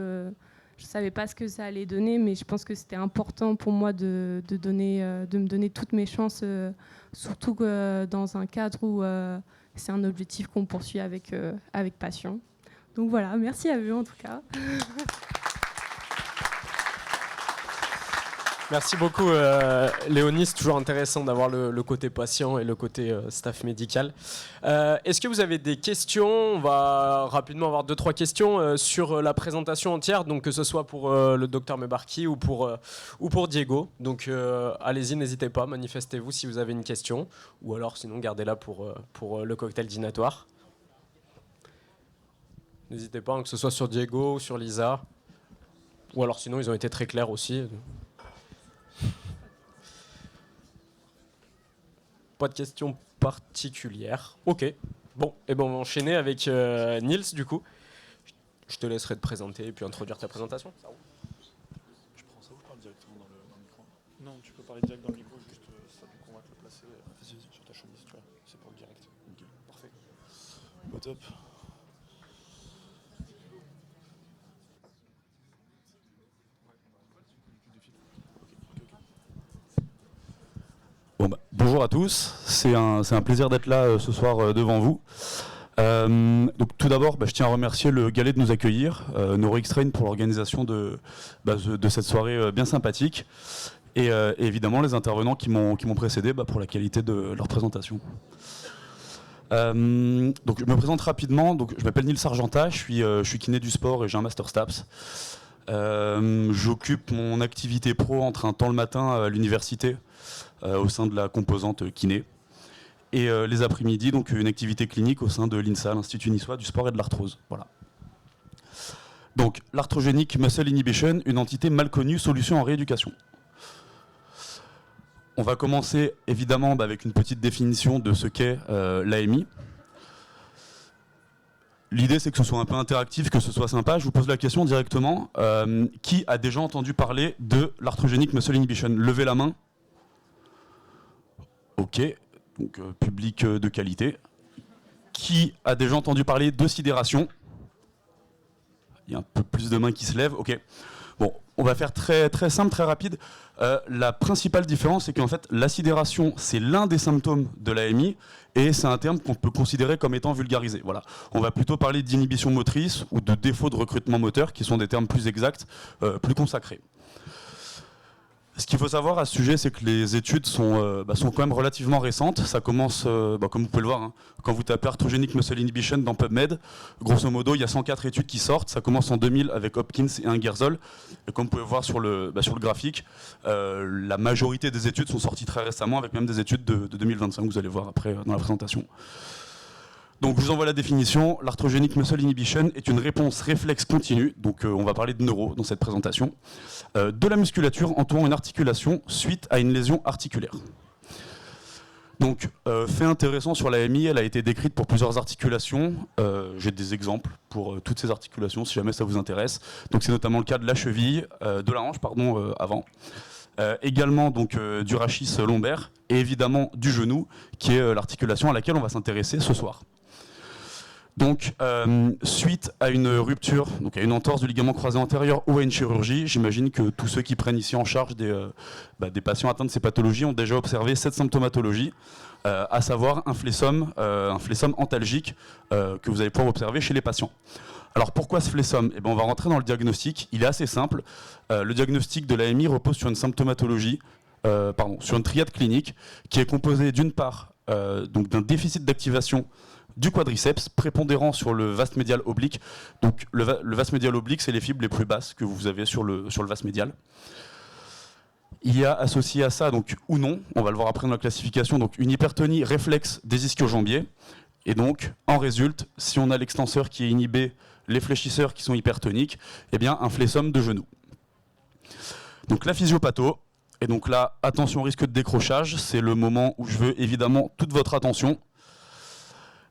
je ne savais pas ce que ça allait donner, mais je pense que c'était important pour moi de me donner toutes mes chances, surtout dans un cadre où c'est un objectif qu'on poursuit avec passion. Donc voilà, merci à eux en tout cas. Merci beaucoup Léonie, c'est toujours intéressant d'avoir le côté patient et le côté staff médical. Est-ce que vous avez des questions? On va rapidement avoir 2-3 questions sur la présentation entière, donc que ce soit pour le docteur Mebarki ou pour Diego. Donc allez-y, n'hésitez pas, manifestez-vous si vous avez une question, ou alors sinon gardez-la pour le cocktail dînatoire. N'hésitez pas, hein, que ce soit sur Diego ou sur Lisa, ou alors sinon ils ont été très clairs aussi. Pas de questions particulières. Ok. Bon, et ben on va enchaîner avec Niels du coup. Je te laisserai te présenter et puis introduire ta présentation. Ça roule. Je prends ça ou je parle directement dans le micro? Non, tu peux parler direct dans le micro, juste ça nous convainc de le placer sur ta chemise, tu vois. C'est pour le direct. Ok, parfait. Au top. Bon, bonjour à tous, c'est un plaisir d'être là ce soir devant vous. Donc, tout d'abord, je tiens à remercier le Galet de nous accueillir, NeuroXtrain pour l'organisation de cette soirée bien sympathique, et évidemment les intervenants qui m'ont précédé pour la qualité de leur présentation. Donc, je me présente rapidement, donc, je m'appelle Nils Argenta, je suis kiné du sport et j'ai un master STAPS. J'occupe mon activité pro entre un temps le matin à l'université, au sein de la composante kiné, et les après-midi, donc une activité clinique au sein de l'INSA, l'Institut niçois du sport et de l'arthrose. Voilà. Donc l'arthrogenic muscle inhibition, une entité mal connue, solution en rééducation. On va commencer évidemment avec une petite définition de ce qu'est l'AMI. L'idée c'est que ce soit un peu interactif, que ce soit sympa. Je vous pose la question directement. Qui a déjà entendu parler de l'arthrogenic muscle inhibition? Levez la main. Ok, donc public de qualité. Qui a déjà entendu parler de sidération? Il y a un peu plus de mains qui se lèvent. Ok. Bon, on va faire très, très simple, très rapide. La principale différence, c'est qu'en fait, la sidération, c'est l'un des symptômes de l'AMI et c'est un terme qu'on peut considérer comme étant vulgarisé. Voilà. On va plutôt parler d'inhibition motrice ou de défaut de recrutement moteur, qui sont des termes plus exacts, plus consacrés. Ce qu'il faut savoir à ce sujet, c'est que les études sont quand même relativement récentes. Ça commence, comme vous pouvez le voir, hein, quand vous tapez arthrogenic muscle inhibition dans PubMed, grosso modo, il y a 104 études qui sortent. Ça commence en 2000 avec Hopkins et Ingersoll. Et comme vous pouvez voir sur le graphique, la majorité des études sont sorties très récemment, avec même des études de 2025, vous allez voir après dans la présentation. Donc je vous envoie la définition. L'arthrogenic muscle inhibition est une réponse réflexe continue, donc on va parler de neuro dans cette présentation, de la musculature entourant une articulation suite à une lésion articulaire. Donc fait intéressant sur l'AMI, elle a été décrite pour plusieurs articulations. J'ai des exemples pour toutes ces articulations si jamais ça vous intéresse. Donc c'est notamment le cas de la cheville, de la hanche avant. Également donc du rachis lombaire et évidemment du genou qui est l'articulation à laquelle on va s'intéresser ce soir. Donc, suite à une rupture, donc à une entorse du ligament croisé antérieur ou à une chirurgie, j'imagine que tous ceux qui prennent ici en charge des patients atteints de ces pathologies ont déjà observé cette symptomatologie, à savoir un flessum antalgique que vous allez pouvoir observer chez les patients. Alors pourquoi ce flessum? On va rentrer dans le diagnostic, il est assez simple. Le diagnostic de l'AMI repose sur une symptomatologie, sur une triade clinique qui est composée d'une part d'un déficit d'activation du quadriceps prépondérant sur le vaste médial oblique. Donc le vaste médial oblique, c'est les fibres les plus basses que vous avez sur le vaste médial. Il y a associé à ça, donc ou non, on va le voir après dans la classification, donc une hypertonie réflexe des ischio-jambiers. Et donc en résulte, si on a l'extenseur qui est inhibé, les fléchisseurs qui sont hypertoniques, un flessum de genou. Donc la physiopatho, et donc là, attention au risque de décrochage, c'est le moment où je veux évidemment toute votre attention.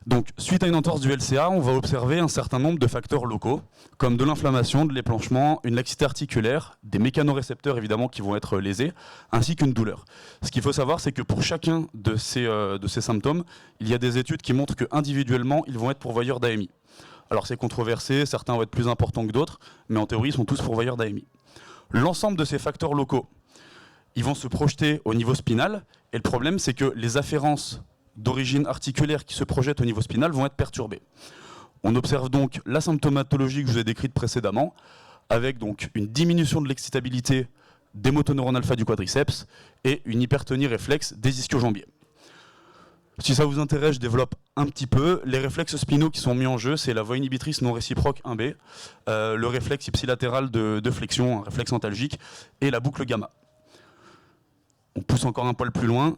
Donc, suite à une entorse du LCA, on va observer un certain nombre de facteurs locaux, comme de l'inflammation, de l'épanchement, une laxité articulaire, des mécanorécepteurs évidemment qui vont être lésés, ainsi qu'une douleur. Ce qu'il faut savoir, c'est que pour chacun de ces symptômes, il y a des études qui montrent qu'individuellement, ils vont être pourvoyeurs d'AMI. Alors c'est controversé, certains vont être plus importants que d'autres, mais en théorie ils sont tous pourvoyeurs d'AMI. L'ensemble de ces facteurs locaux, ils vont se projeter au niveau spinal, et le problème c'est que les afférences d'origine articulaire qui se projettent au niveau spinal vont être perturbées. On observe donc la symptomatologie que je vous ai décrite précédemment, avec donc une diminution de l'excitabilité des motoneurones alpha du quadriceps et une hypertonie réflexe des ischio-jambiers. Si ça vous intéresse, je développe un petit peu. Les réflexes spinaux qui sont mis en jeu, c'est la voie inhibitrice non réciproque 1B, le réflexe ipsilatéral de flexion, un réflexe antalgique, et la boucle gamma. On pousse encore un poil plus loin.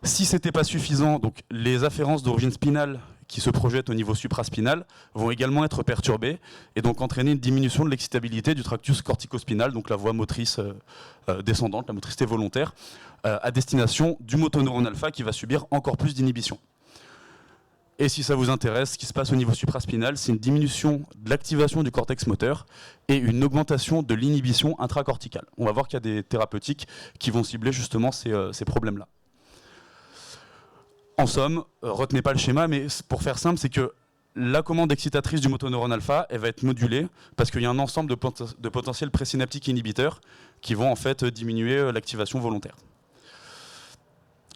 Si ce n'était pas suffisant, donc les afférences d'origine spinale qui se projettent au niveau supraspinal vont également être perturbées et donc entraîner une diminution de l'excitabilité du tractus corticospinal, donc la voie motrice descendante, la motricité volontaire, à destination du motoneurone alpha qui va subir encore plus d'inhibition. Et si ça vous intéresse, ce qui se passe au niveau supraspinal, c'est une diminution de l'activation du cortex moteur et une augmentation de l'inhibition intracorticale. On va voir qu'il y a des thérapeutiques qui vont cibler justement ces problèmes-là. En somme, retenez pas le schéma, mais pour faire simple, c'est que la commande excitatrice du motoneurone alpha, elle va être modulée parce qu'il y a un ensemble de potentiels présynaptiques inhibiteurs qui vont en fait diminuer l'activation volontaire.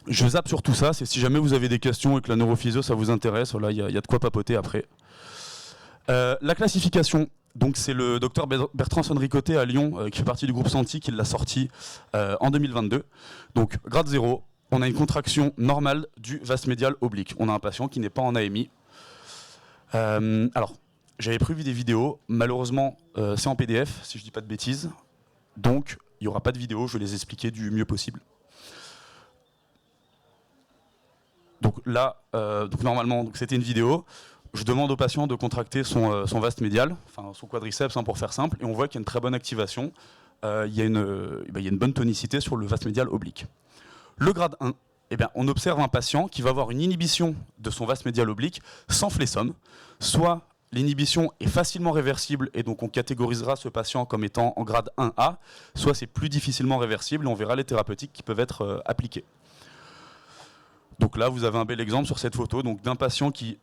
Je zappe sur tout ça, c'est si jamais vous avez des questions et que la neurophysio ça vous intéresse, voilà, il y a de quoi papoter après. La classification, donc c'est le docteur Bertrand Sonricoté à Lyon, qui fait partie du groupe Santi, qui l'a sorti en 2022. Donc grade 0. On a une contraction normale du vaste médial oblique. On a un patient qui n'est pas en AMI. Alors, j'avais prévu des vidéos. Malheureusement, c'est en PDF, si je ne dis pas de bêtises. Donc, il n'y aura pas de vidéo. Je vais les expliquer du mieux possible. Donc là, normalement, c'était une vidéo. Je demande au patient de contracter son vaste médial, enfin son quadriceps, pour faire simple. Et on voit qu'il y a une très bonne activation. Il y a une bonne tonicité sur le vaste médial oblique. Le grade 1, on observe un patient qui va avoir une inhibition de son vaste médial oblique sans flessum. Soit l'inhibition est facilement réversible et donc on catégorisera ce patient comme étant en grade 1A, soit c'est plus difficilement réversible et on verra les thérapeutiques qui peuvent être appliquées. Donc là, vous avez un bel exemple sur cette photo d'un patient qui,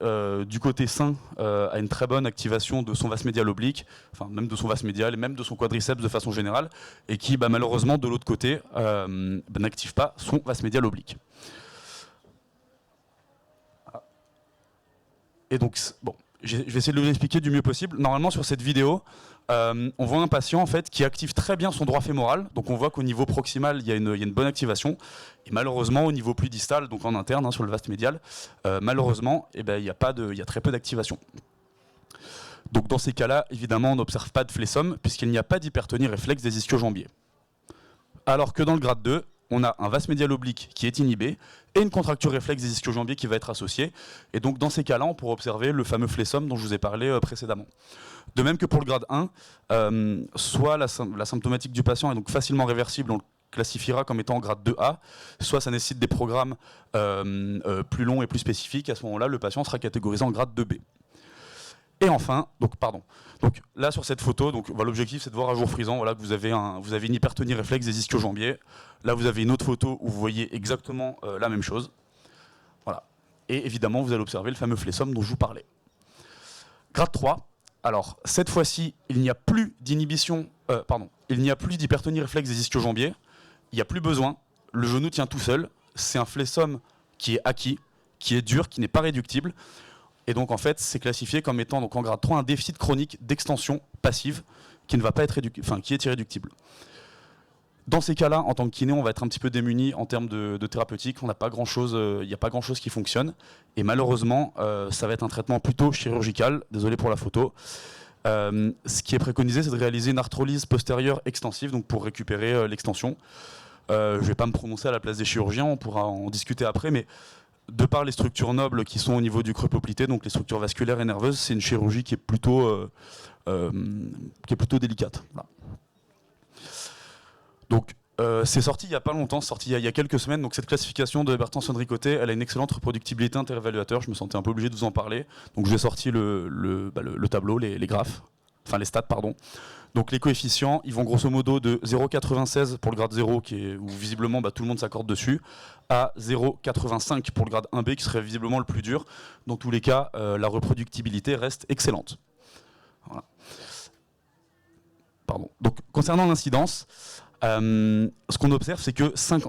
du côté sain, a une très bonne activation de son vaste médial oblique, enfin même de son vaste médial et même de son quadriceps de façon générale, et qui, malheureusement, de l'autre côté, n'active pas son vaste médial oblique. Et donc, bon, je vais essayer de vous l'expliquer du mieux possible. Normalement, sur cette vidéo, on voit un patient en fait, qui active très bien son droit fémoral. Donc on voit qu'au niveau proximal, il y a une bonne activation. Et malheureusement, au niveau plus distal, donc en interne, sur le vaste médial, malheureusement, il y a très peu d'activation. Donc dans ces cas-là, évidemment, on n'observe pas de flessum, puisqu'il n'y a pas d'hypertonie réflexe des ischio-jambiers. Alors que dans le grade 2, on a un vaste médial oblique qui est inhibé et une contracture réflexe des ischio-jambiers qui va être associée. Et donc dans ces cas-là, on pourra observer le fameux flessum dont je vous ai parlé précédemment. De même que pour le grade 1, soit la symptomatique du patient est donc facilement réversible, on le classifiera comme étant en grade 2A, soit ça nécessite des programmes plus longs et plus spécifiques. À ce moment-là, le patient sera catégorisé en grade 2B. Et enfin, donc là sur cette photo, l'objectif c'est de voir à jour frisant que vous avez une hypertonie réflexe des ischio-jambiers. Là vous avez une autre photo où vous voyez exactement la même chose. Voilà. Et évidemment vous allez observer le fameux flessum dont je vous parlais. Grade 3, alors cette fois-ci il n'y a plus d'inhibition, il n'y a plus d'hypertonie réflexe des ischio-jambiers, il n'y a plus besoin, le genou tient tout seul, c'est un flessum qui est acquis, qui est dur, qui n'est pas réductible. Et donc en fait, c'est classifié comme étant donc, en grade 3 un déficit chronique d'extension passive qui ne va pas être qui est irréductible. Dans ces cas-là, en tant que kiné, on va être un petit peu démuni en termes de thérapeutique. On n'a pas grand-chose, il n'y a pas grand-chose qui fonctionne. Et malheureusement, ça va être un traitement plutôt chirurgical. Désolé pour la photo. Ce qui est préconisé, c'est de réaliser une arthrolyse postérieure extensive, donc pour récupérer l'extension. Je ne vais pas me prononcer à la place des chirurgiens, on pourra en discuter après, mais de par les structures nobles qui sont au niveau du creux poplité, donc les structures vasculaires et nerveuses, c'est une chirurgie qui est plutôt délicate. Voilà. Donc c'est sorti il n'y a pas longtemps, c'est sorti il y a quelques semaines. Donc cette classification de Bertrand Sonricoté, elle a une excellente reproductibilité interévaluateur. Je me sentais un peu obligé de vous en parler. Donc j'ai sorti le tableau, les graphes. enfin les stats, pardon. Donc les coefficients, ils vont grosso modo de 0,96 pour le grade 0, où visiblement tout le monde s'accorde dessus, à 0,85 pour le grade 1B, qui serait visiblement le plus dur. Dans tous les cas, la reproductibilité reste excellente. Voilà. Pardon. Donc concernant l'incidence, ce qu'on observe, c'est que ça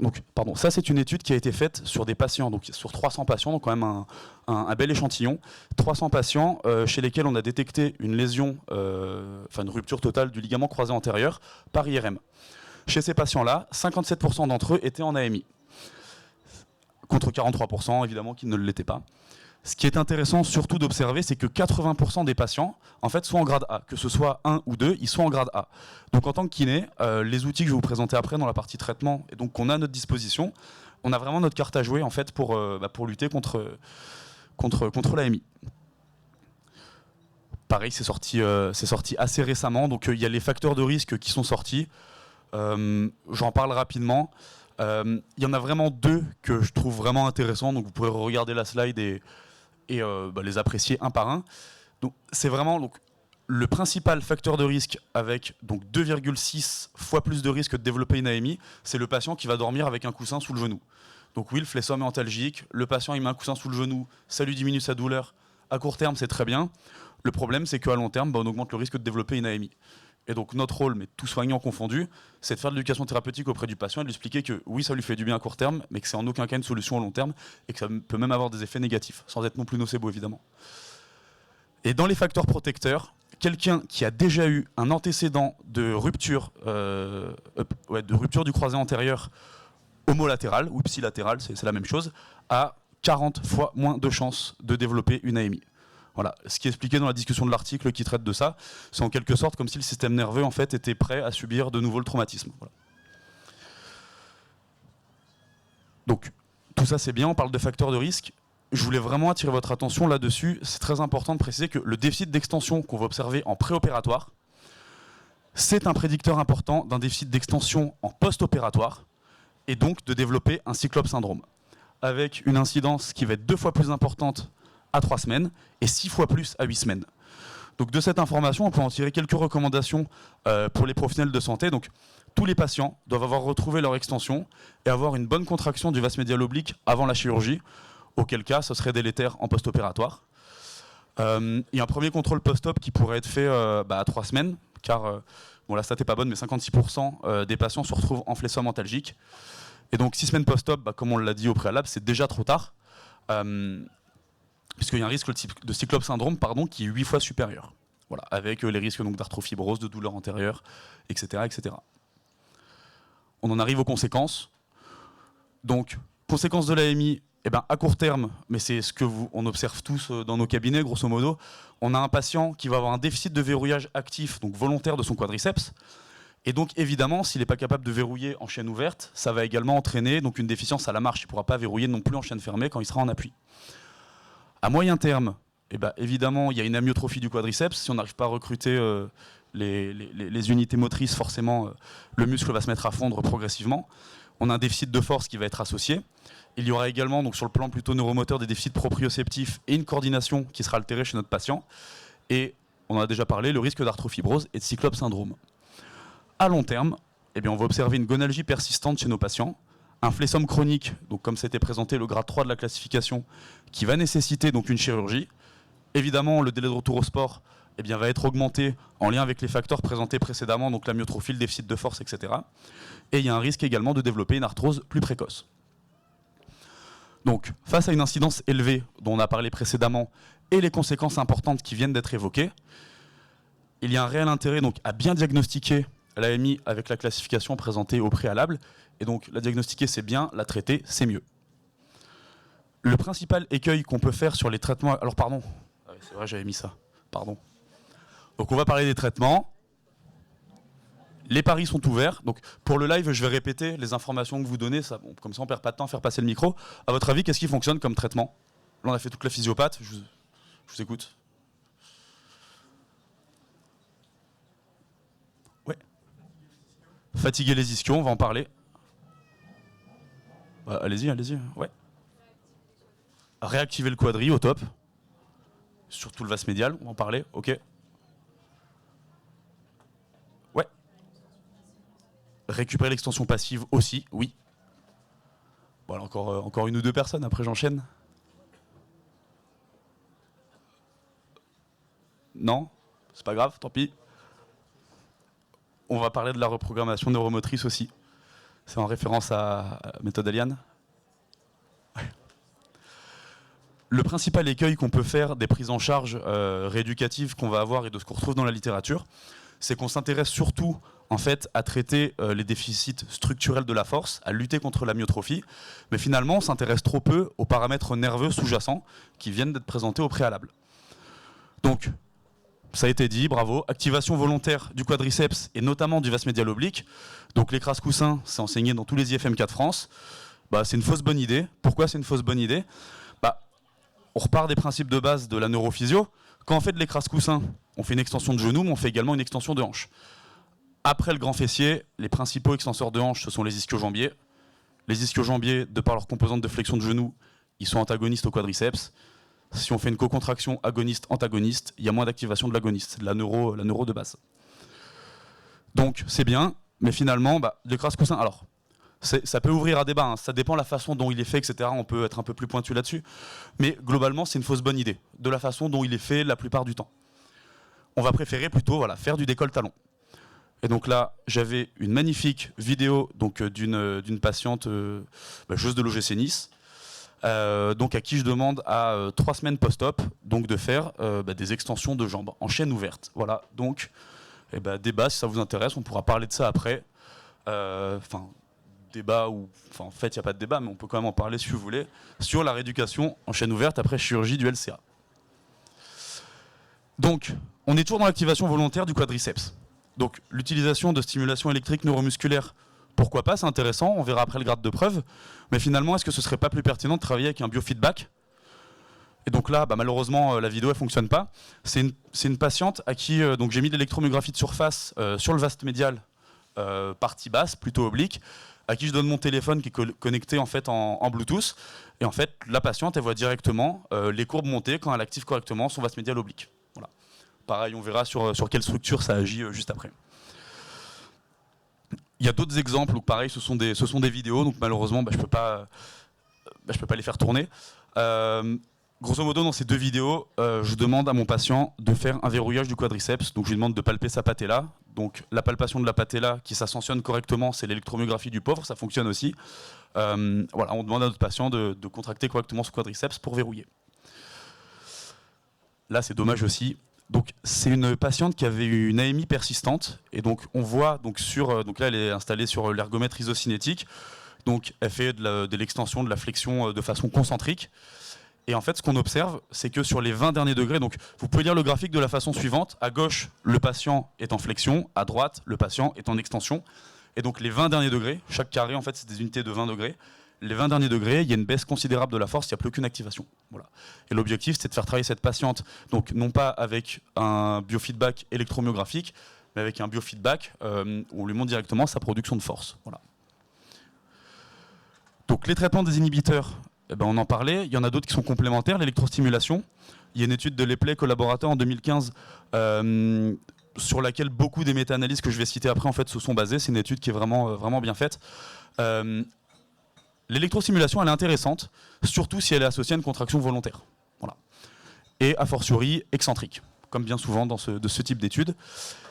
c'est une étude qui a été faite sur des patients, donc sur 300 patients, donc quand même un bel échantillon. 300 patients chez lesquels on a détecté une lésion, une rupture totale du ligament croisé antérieur par IRM. Chez ces patients-là, 57% d'entre eux étaient en AMI, contre 43% évidemment qui ne l'étaient pas. Ce qui est intéressant surtout d'observer, c'est que 80% des patients en fait, sont en grade A. Que ce soit 1 ou 2, ils sont en grade A. Donc en tant que kiné, les outils que je vais vous présenter après dans la partie traitement, et donc qu'on a à notre disposition, on a vraiment notre carte à jouer en fait, pour lutter contre l'AMI. Pareil, c'est sorti assez récemment, donc il y a les facteurs de risque qui sont sortis. J'en parle rapidement. Il y en a vraiment 2 que je trouve vraiment intéressants, donc vous pourrez regarder la slide et les apprécier un par un. Donc, c'est vraiment le principal facteur de risque avec 2,6 fois plus de risque de développer une AMI, c'est le patient qui va dormir avec un coussin sous le genou. Donc oui, le flexum est antalgique, le patient il met un coussin sous le genou, ça lui diminue sa douleur. À court terme, c'est très bien. Le problème, c'est qu'à long terme, on augmente le risque de développer une AMI. Et donc notre rôle, mais tout soignant confondu, c'est de faire de l'éducation thérapeutique auprès du patient et de lui expliquer que oui, ça lui fait du bien à court terme, mais que c'est en aucun cas une solution à long terme et que ça peut même avoir des effets négatifs, sans être non plus nocebo évidemment. Et dans les facteurs protecteurs, quelqu'un qui a déjà eu un antécédent de rupture du croisé antérieur homolatéral ou ipsilatéral, c'est la même chose, a 40 fois moins de chances de développer une AMI. Voilà. Ce qui est expliqué dans la discussion de l'article qui traite de ça, c'est en quelque sorte comme si le système nerveux en fait, était prêt à subir de nouveau le traumatisme. Voilà. Donc tout ça c'est bien, on parle de facteurs de risque. Je voulais vraiment attirer votre attention là-dessus. C'est très important de préciser que le déficit d'extension qu'on va observer en préopératoire, c'est un prédicteur important d'un déficit d'extension en post-opératoire et donc de développer un cyclope syndrome, avec une incidence qui va être 2 fois plus importante à 3 semaines et 6 fois plus à 8 semaines. Donc de cette information, on peut en tirer quelques recommandations pour les professionnels de santé. Donc tous les patients doivent avoir retrouvé leur extension et avoir une bonne contraction du vaste médial oblique avant la chirurgie, auquel cas ce serait délétère en post-opératoire. Il y a un premier contrôle post-op qui pourrait être fait à 3 semaines, car la stat n'est pas bonne, mais 56% des patients se retrouvent en flexum antalgique. Et donc 6 semaines post-op, comme on l'a dit au préalable, c'est déjà trop tard. Puisqu'il y a un risque de cyclope syndrome qui est 8 fois supérieur. Voilà, avec les risques d'arthrofibrose, de douleur antérieure, etc., etc. On en arrive aux conséquences. Donc, conséquences de l'AMI, à court terme, mais c'est ce qu'on observe tous dans nos cabinets, grosso modo, on a un patient qui va avoir un déficit de verrouillage actif, donc volontaire de son quadriceps. Et donc, évidemment, s'il n'est pas capable de verrouiller en chaîne ouverte, ça va également entraîner une déficience à la marche. Il ne pourra pas verrouiller non plus en chaîne fermée quand il sera en appui. À moyen terme, évidemment, il y a une amyotrophie du quadriceps. Si on n'arrive pas à recruter les unités motrices, forcément, le muscle va se mettre à fondre progressivement. On a un déficit de force qui va être associé. Il y aura également, donc, sur le plan plutôt neuromoteur, des déficits proprioceptifs et une coordination qui sera altérée chez notre patient. Et on en a déjà parlé, le risque d'arthrofibrose et de cyclope syndrome. À long terme, on va observer une gonalgie persistante chez nos patients, un flexum chronique, donc comme c'était présenté le grade 3 de la classification, qui va nécessiter donc une chirurgie. Évidemment, le délai de retour au sport va être augmenté en lien avec les facteurs présentés précédemment, donc l'amyotrophie, le déficit de force, etc. Et il y a un risque également de développer une arthrose plus précoce. Donc, face à une incidence élevée dont on a parlé précédemment et les conséquences importantes qui viennent d'être évoquées, il y a un réel intérêt donc, à bien diagnostiquer l'AMI avec la classification présentée au préalable. Et donc, la diagnostiquer, c'est bien, la traiter, c'est mieux. Le principal écueil qu'on peut faire sur les traitements... Alors, pardon. Ah oui, c'est vrai, j'avais mis ça. Pardon. Donc, on va parler des traitements. Les paris sont ouverts. Donc, pour le live, je vais répéter les informations que vous donnez. Ça, comme ça, on ne perd pas de temps à faire passer le micro. À votre avis, qu'est-ce qui fonctionne comme traitement? Là, on a fait toute la physiopathe. Je vous écoute. Ouais. Fatiguer les ischions, on va en parler. Allez-y, allez-y. Ouais. Réactiver le quadri au top. Surtout le vaste médial, on va en parler. Ok. Récupérer l'extension passive aussi, oui. Voilà, encore une ou deux personnes, après j'enchaîne. Non, c'est pas grave, tant pis. On va parler de la reprogrammation neuromotrice aussi. C'est en référence à méthode Aliane. Ouais. Le principal écueil qu'on peut faire des prises en charge rééducatives qu'on va avoir et de ce qu'on retrouve dans la littérature, c'est qu'on s'intéresse surtout en fait, à traiter les déficits structurels de la force, à lutter contre la myotrophie, mais finalement on s'intéresse trop peu aux paramètres nerveux sous-jacents qui viennent d'être présentés au préalable. Donc, ça a été dit, bravo, activation volontaire du quadriceps et notamment du vaste médial oblique. Donc l'écrase-coussin, c'est enseigné dans tous les IFM 4 France. Bah, c'est une fausse bonne idée. Pourquoi c'est une fausse bonne idée? Bah, on repart des principes de base de la neurophysio. Quand on fait de l'écrase-coussin, on fait une extension de genou, mais on fait également une extension de hanche. Après le grand fessier, les principaux extenseurs de hanche, ce sont les ischio-jambiers. Les ischio-jambiers, de par leur composante de flexion de genou, ils sont antagonistes au quadriceps. Si on fait une co-contraction agoniste-antagoniste, il y a moins d'activation de l'agoniste, la neuro de base. Donc c'est bien, mais finalement, l'écrase-coussin, alors, ça peut ouvrir à débat, hein, ça dépend de la façon dont il est fait, etc. On peut être un peu plus pointu là-dessus. Mais globalement, c'est une fausse bonne idée, de la façon dont il est fait la plupart du temps. On va préférer plutôt faire du décolle-talon. Et donc là, j'avais une magnifique vidéo d'une patiente joueuse de l'OGC Nice, donc à qui je demande à 3 semaines post-op de faire des extensions de jambes en chaîne ouverte. Voilà, donc débat si ça vous intéresse, on pourra parler de ça après. Débat ou en fait il n'y a pas de débat, mais on peut quand même en parler si vous voulez, sur la rééducation en chaîne ouverte après chirurgie du LCA. Donc, on est toujours dans l'activation volontaire du quadriceps. Donc l'utilisation de stimulation électrique neuromusculaire, pourquoi pas, c'est intéressant, on verra après le grade de preuve, mais finalement est-ce que ce serait pas plus pertinent de travailler avec un biofeedback? Et donc là, malheureusement, la vidéo ne fonctionne pas. C'est une patiente à qui j'ai mis de l'électromyographie de surface sur le vaste médial, partie basse, plutôt oblique, à qui je donne mon téléphone qui est connecté en fait en Bluetooth, et en fait la patiente elle voit directement les courbes monter quand elle active correctement son vaste médial oblique. Voilà. Pareil, on verra sur quelle structure ça agit juste après. Il y a d'autres exemples où pareil, ce sont des vidéos, donc malheureusement je peux pas les faire tourner. Grosso modo, dans ces deux vidéos, je demande à mon patient de faire un verrouillage du quadriceps, donc je lui demande de palper sa patella. Donc la palpation de la patella qui s'ascensionne correctement, c'est l'électromyographie du pauvre, ça fonctionne aussi. Voilà, on demande à notre patient de contracter correctement son quadriceps pour verrouiller. Là, c'est dommage aussi. Donc c'est une patiente qui avait une AMI persistante et donc on voit donc là elle est installée sur l'ergomètre isocinétique, donc elle fait de l'extension de la flexion de façon concentrique et en fait ce qu'on observe c'est que sur les 20 derniers degrés, donc vous pouvez lire le graphique de la façon suivante, à gauche le patient est en flexion, à droite le patient est en extension et donc les 20 derniers degrés, chaque carré en fait c'est des unités de 20 degrés. Les 20 derniers degrés, il y a une baisse considérable de la force, il n'y a plus aucune activation. Voilà. Et l'objectif, c'est de faire travailler cette patiente, donc non pas avec un biofeedback électromyographique, mais avec un biofeedback où on lui montre directement sa production de force. Voilà. Donc les traitements des inhibiteurs, on en parlait, il y en a d'autres qui sont complémentaires, l'électrostimulation. Il y a une étude de Lepley collaborateur en 2015 sur laquelle beaucoup des méta-analyses que je vais citer après en fait, se sont basées. C'est une étude qui est vraiment bien faite. L'électrostimulation, elle est intéressante, surtout si elle est associée à une contraction volontaire. Voilà. Et a fortiori excentrique, comme bien souvent de ce type d'études.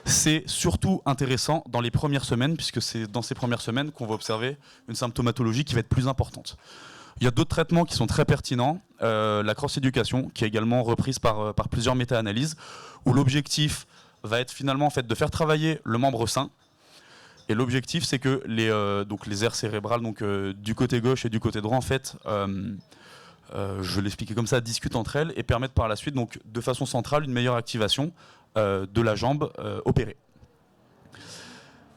C'est surtout intéressant dans les premières semaines, puisque c'est dans ces premières semaines qu'on va observer une symptomatologie qui va être plus importante. Il y a d'autres traitements qui sont très pertinents, la cross-éducation, qui est également reprise par plusieurs méta-analyses, où l'objectif va être finalement en fait, de faire travailler le membre sain. Et l'objectif, c'est que les aires cérébrales du côté gauche et du côté droit, en fait, je vais l'expliquer comme ça, discutent entre elles et permettent par la suite, donc, de façon centrale, une meilleure activation de la jambe opérée.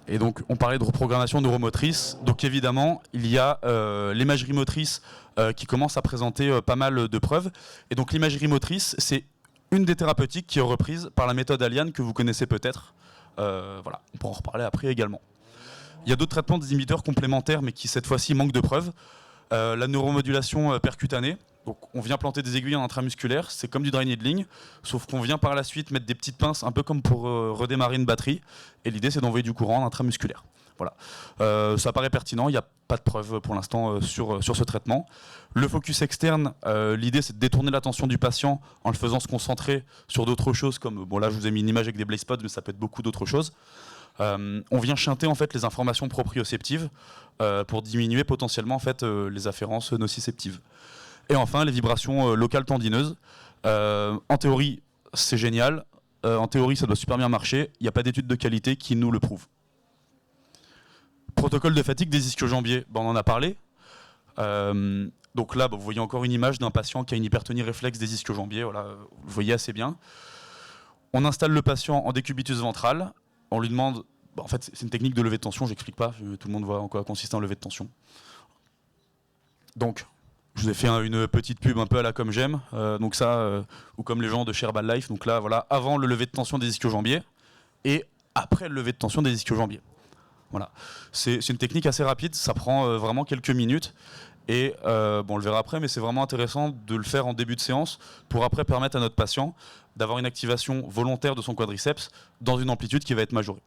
Et donc, on parlait de reprogrammation neuromotrice. Donc, évidemment, il y a l'imagerie motrice qui commence à présenter pas mal de preuves. Et donc, l'imagerie motrice, c'est une des thérapeutiques qui est reprise par la méthode Aliane que vous connaissez peut-être. Voilà, on pourra en reparler après également. Il y a d'autres traitements des inhibiteurs complémentaires, mais qui cette fois-ci manquent de preuves. La neuromodulation percutanée. Donc, on vient planter des aiguilles en intramusculaire, c'est comme du dry needling, sauf qu'on vient par la suite mettre des petites pinces, un peu comme pour redémarrer une batterie. Et l'idée, c'est d'envoyer du courant en intramusculaire. Voilà. Ça paraît pertinent, il n'y a pas de preuve pour l'instant sur ce traitement. Le focus externe, l'idée c'est de détourner l'attention du patient en le faisant se concentrer sur d'autres choses, comme, bon là je vous ai mis une image avec des blaze spots, mais ça peut être beaucoup d'autres choses. On vient chanter en fait les informations proprioceptives pour diminuer potentiellement en fait les afférences nociceptives. Et enfin les vibrations locales tendineuses. En théorie c'est génial, en théorie ça doit super bien marcher, il n'y a pas d'études de qualité qui nous le prouvent. Protocole de fatigue des ischio-jambiers, on en a parlé. Donc là, vous voyez encore une image d'un patient qui a une hypertonie réflexe des ischio-jambiers, voilà, vous le voyez assez bien. On installe le patient en décubitus ventral, on lui demande, en fait c'est une technique de levée de tension, j'explique pas, tout le monde voit en quoi consiste un lever de tension. Donc, je vous ai fait une petite pub un peu à la comme j'aime, donc ça, ou comme les gens de chez Herbalife, donc là, voilà, avant le lever de tension des ischio-jambiers, et après le lever de tension des ischio-jambiers. Voilà. C'est une technique assez rapide, ça prend vraiment quelques minutes et on le verra après, mais c'est vraiment intéressant de le faire en début de séance pour après permettre à notre patient d'avoir une activation volontaire de son quadriceps dans une amplitude qui va être majorée.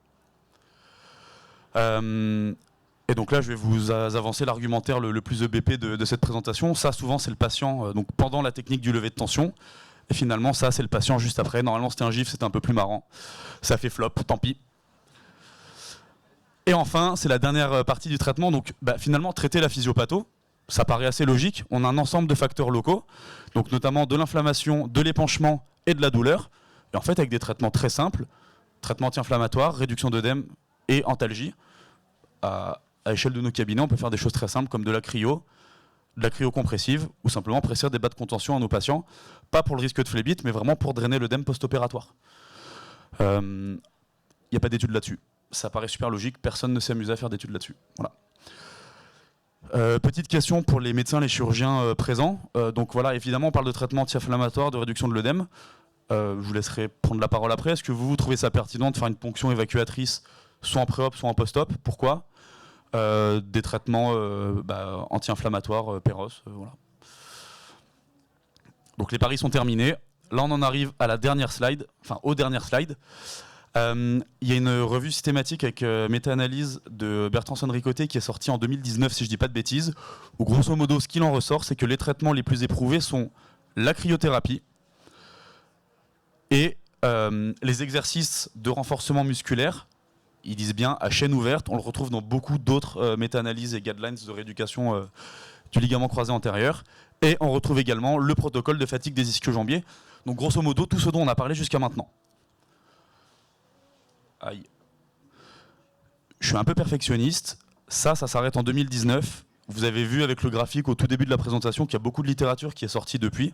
Et donc là, je vais vous avancer l'argumentaire le plus EBP de cette présentation. Ça, souvent, c'est le patient donc pendant la technique du lever de tension. Et finalement, ça, c'est le patient juste après. Normalement, c'était un gif, c'était un peu plus marrant. Ça fait flop, tant pis. Et enfin, c'est la dernière partie du traitement. Donc, finalement, traiter la physiopatho, ça paraît assez logique. On a un ensemble de facteurs locaux, donc notamment de l'inflammation, de l'épanchement et de la douleur. Et en fait, avec des traitements très simples, traitement anti-inflammatoire, réduction d'œdème et antalgie, à l'échelle de nos cabinets, on peut faire des choses très simples comme de la cryo compressive, ou simplement presser des bas de contention à nos patients, pas pour le risque de phlébite, mais vraiment pour drainer l'œdème post-opératoire. Il n'y a pas d'études là-dessus. Ça paraît super logique, personne ne s'est amusé à faire d'études là-dessus. Voilà. Petite question pour les médecins, les chirurgiens présents. Donc voilà, évidemment, on parle de traitement anti-inflammatoire, de réduction de l'œdème. Je vous laisserai prendre la parole après. Est-ce que vous trouvez ça pertinent de faire une ponction évacuatrice, soit en pré-op, soit en post-op? Pourquoi? Des traitements anti-inflammatoires, Péros, voilà. Donc les paris sont terminés. Là, on en arrive à la dernière slide, enfin aux dernières slides. Il y a une revue systématique avec méta-analyse de Bertrand Sonricoté qui est sortie en 2019, si je ne dis pas de bêtises, où grosso modo, ce qu'il en ressort, c'est que les traitements les plus éprouvés sont la cryothérapie et les exercices de renforcement musculaire. Ils disent bien à chaîne ouverte, on le retrouve dans beaucoup d'autres méta-analyses et guidelines de rééducation du ligament croisé antérieur. Et on retrouve également le protocole de fatigue des ischio-jambiers. Donc grosso modo, tout ce dont on a parlé jusqu'à maintenant. Aïe. Je suis un peu perfectionniste. Ça s'arrête en 2019. Vous avez vu avec le graphique au tout début de la présentation qu'il y a beaucoup de littérature qui est sortie depuis.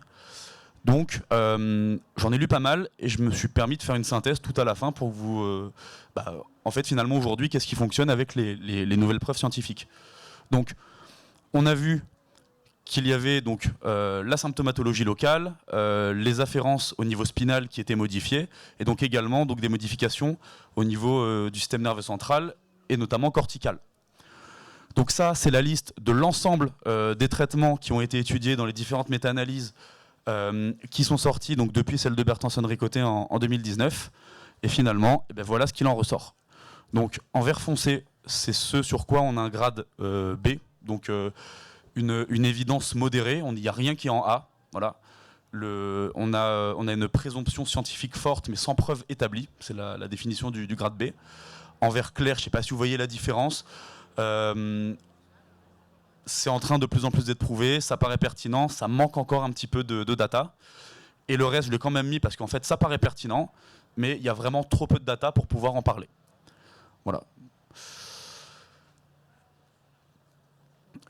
Donc, j'en ai lu pas mal et je me suis permis de faire une synthèse tout à la fin pour vous... en fait, finalement, aujourd'hui, qu'est-ce qui fonctionne avec les nouvelles preuves scientifiques? Donc, on a vu qu'il y avait donc la symptomatologie locale, les afférences au niveau spinal qui étaient modifiées, et donc également donc, des modifications au niveau du système nerveux central, et notamment cortical. Donc ça, c'est la liste de l'ensemble des traitements qui ont été étudiés dans les différentes méta-analyses qui sont sorties donc, depuis celle de Bertrand Sonricoté en 2019. Et finalement, voilà ce qu'il en ressort. Donc en vert foncé, c'est ce sur quoi on a un grade B, donc une évidence modérée, il n'y a rien qui est en A. Voilà. On a une présomption scientifique forte, mais sans preuve établie. C'est la définition du grade B. En vert clair, je ne sais pas si vous voyez la différence. C'est en train de plus en plus d'être prouvé, ça paraît pertinent, ça manque encore un petit peu de data. Et le reste, je l'ai quand même mis parce qu'en fait, ça paraît pertinent, mais il y a vraiment trop peu de data pour pouvoir en parler. Voilà.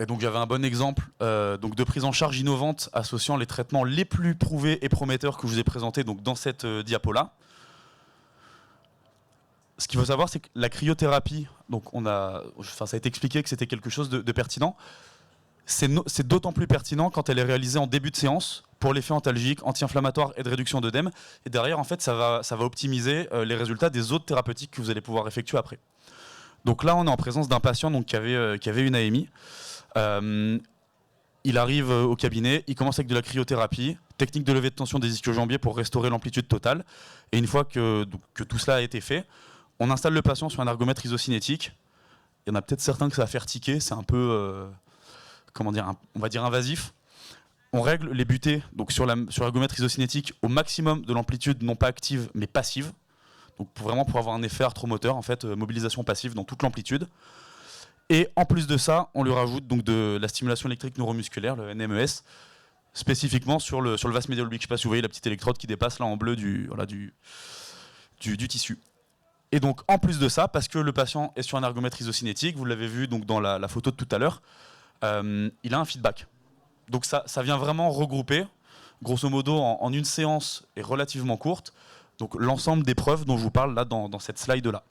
Et donc j'avais un bon exemple donc de prise en charge innovante associant les traitements les plus prouvés et prometteurs que je vous ai présentés donc dans cette diapo-là. Ce qu'il faut savoir, c'est que la cryothérapie, donc ça a été expliqué que c'était quelque chose de pertinent. C'est d'autant plus pertinent quand elle est réalisée en début de séance pour l'effet antalgique, anti-inflammatoire et de réduction d'œdème. Et derrière, en fait, ça va optimiser les résultats des autres thérapeutiques que vous allez pouvoir effectuer après. Donc là, on est en présence d'un patient donc, qui avait une AMI. Il arrive au cabinet, il commence avec de la cryothérapie, technique de levée de tension des ischio-jambiers pour restaurer l'amplitude totale. Et une fois que tout cela a été fait, on installe le patient sur un ergomètre isocinétique Il y en a peut-être certains que ça va faire tiquer, c'est un peu, on va dire invasif. On règle les butées donc sur l'ergomètre isocinétique au maximum de l'amplitude non pas active mais passive. Donc pour avoir un effet arthromoteur, en fait, mobilisation passive dans toute l'amplitude. Et en plus de ça, on lui rajoute donc de la stimulation électrique neuromusculaire, le NMES, spécifiquement sur le vaste médial oblique. Je ne sais pas si vous voyez la petite électrode qui dépasse là en bleu du tissu. Et donc en plus de ça, parce que le patient est sur un ergomètre isocinétique, vous l'avez vu donc dans la photo de tout à l'heure, il a un feedback. Donc ça vient vraiment regrouper, grosso modo en une séance et relativement courte, donc l'ensemble des preuves dont je vous parle là dans cette slide-là.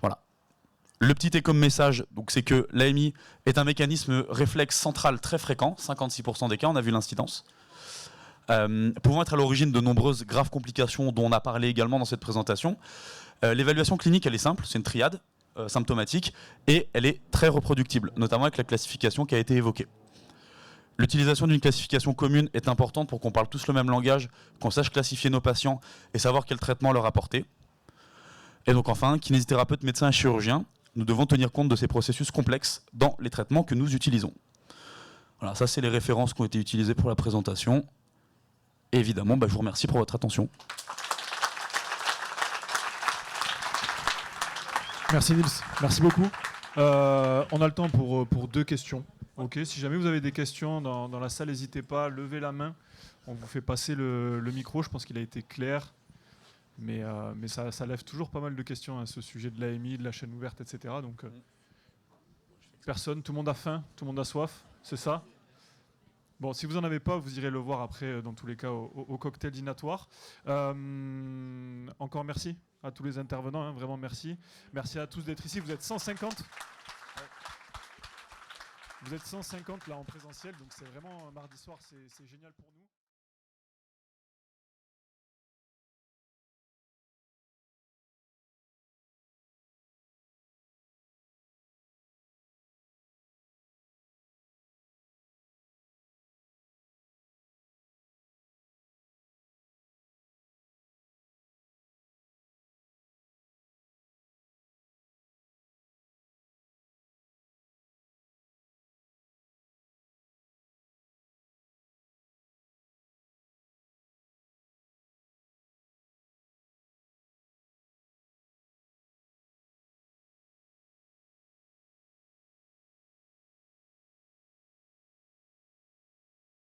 Voilà. Le petit take-home message, c'est que l'AMI est un mécanisme réflexe central très fréquent, 56% des cas, on a vu l'incidence, pouvant être à l'origine de nombreuses graves complications dont on a parlé également dans cette présentation. L'évaluation clinique, elle est simple, c'est une triade symptomatique, et elle est très reproductible, notamment avec la classification qui a été évoquée. L'utilisation d'une classification commune est importante pour qu'on parle tous le même langage, qu'on sache classifier nos patients et savoir quel traitement leur apporter. Et donc enfin, kinésithérapeutes, médecins et chirurgiens, nous devons tenir compte de ces processus complexes dans les traitements que nous utilisons. Voilà, ça c'est les références qui ont été utilisées pour la présentation. Et évidemment, je vous remercie pour votre attention. Merci Nils, merci beaucoup. On a le temps pour 2 questions. Ok, si jamais vous avez des questions dans la salle, n'hésitez pas, levez la main. On vous fait passer le micro, je pense qu'il a été clair. Mais ça lève toujours pas mal de questions, hein, ce sujet de l'AMI, de la chaîne ouverte, etc. Donc, personne, tout le monde a faim, tout le monde a soif, c'est ça? Bon, si vous n'en avez pas, vous irez le voir après, dans tous les cas, au cocktail dînatoire. Encore merci à tous les intervenants, hein, vraiment merci. Merci à tous d'être ici, vous êtes 150. Vous êtes 150 là en présentiel, donc c'est vraiment un mardi soir, c'est génial pour nous.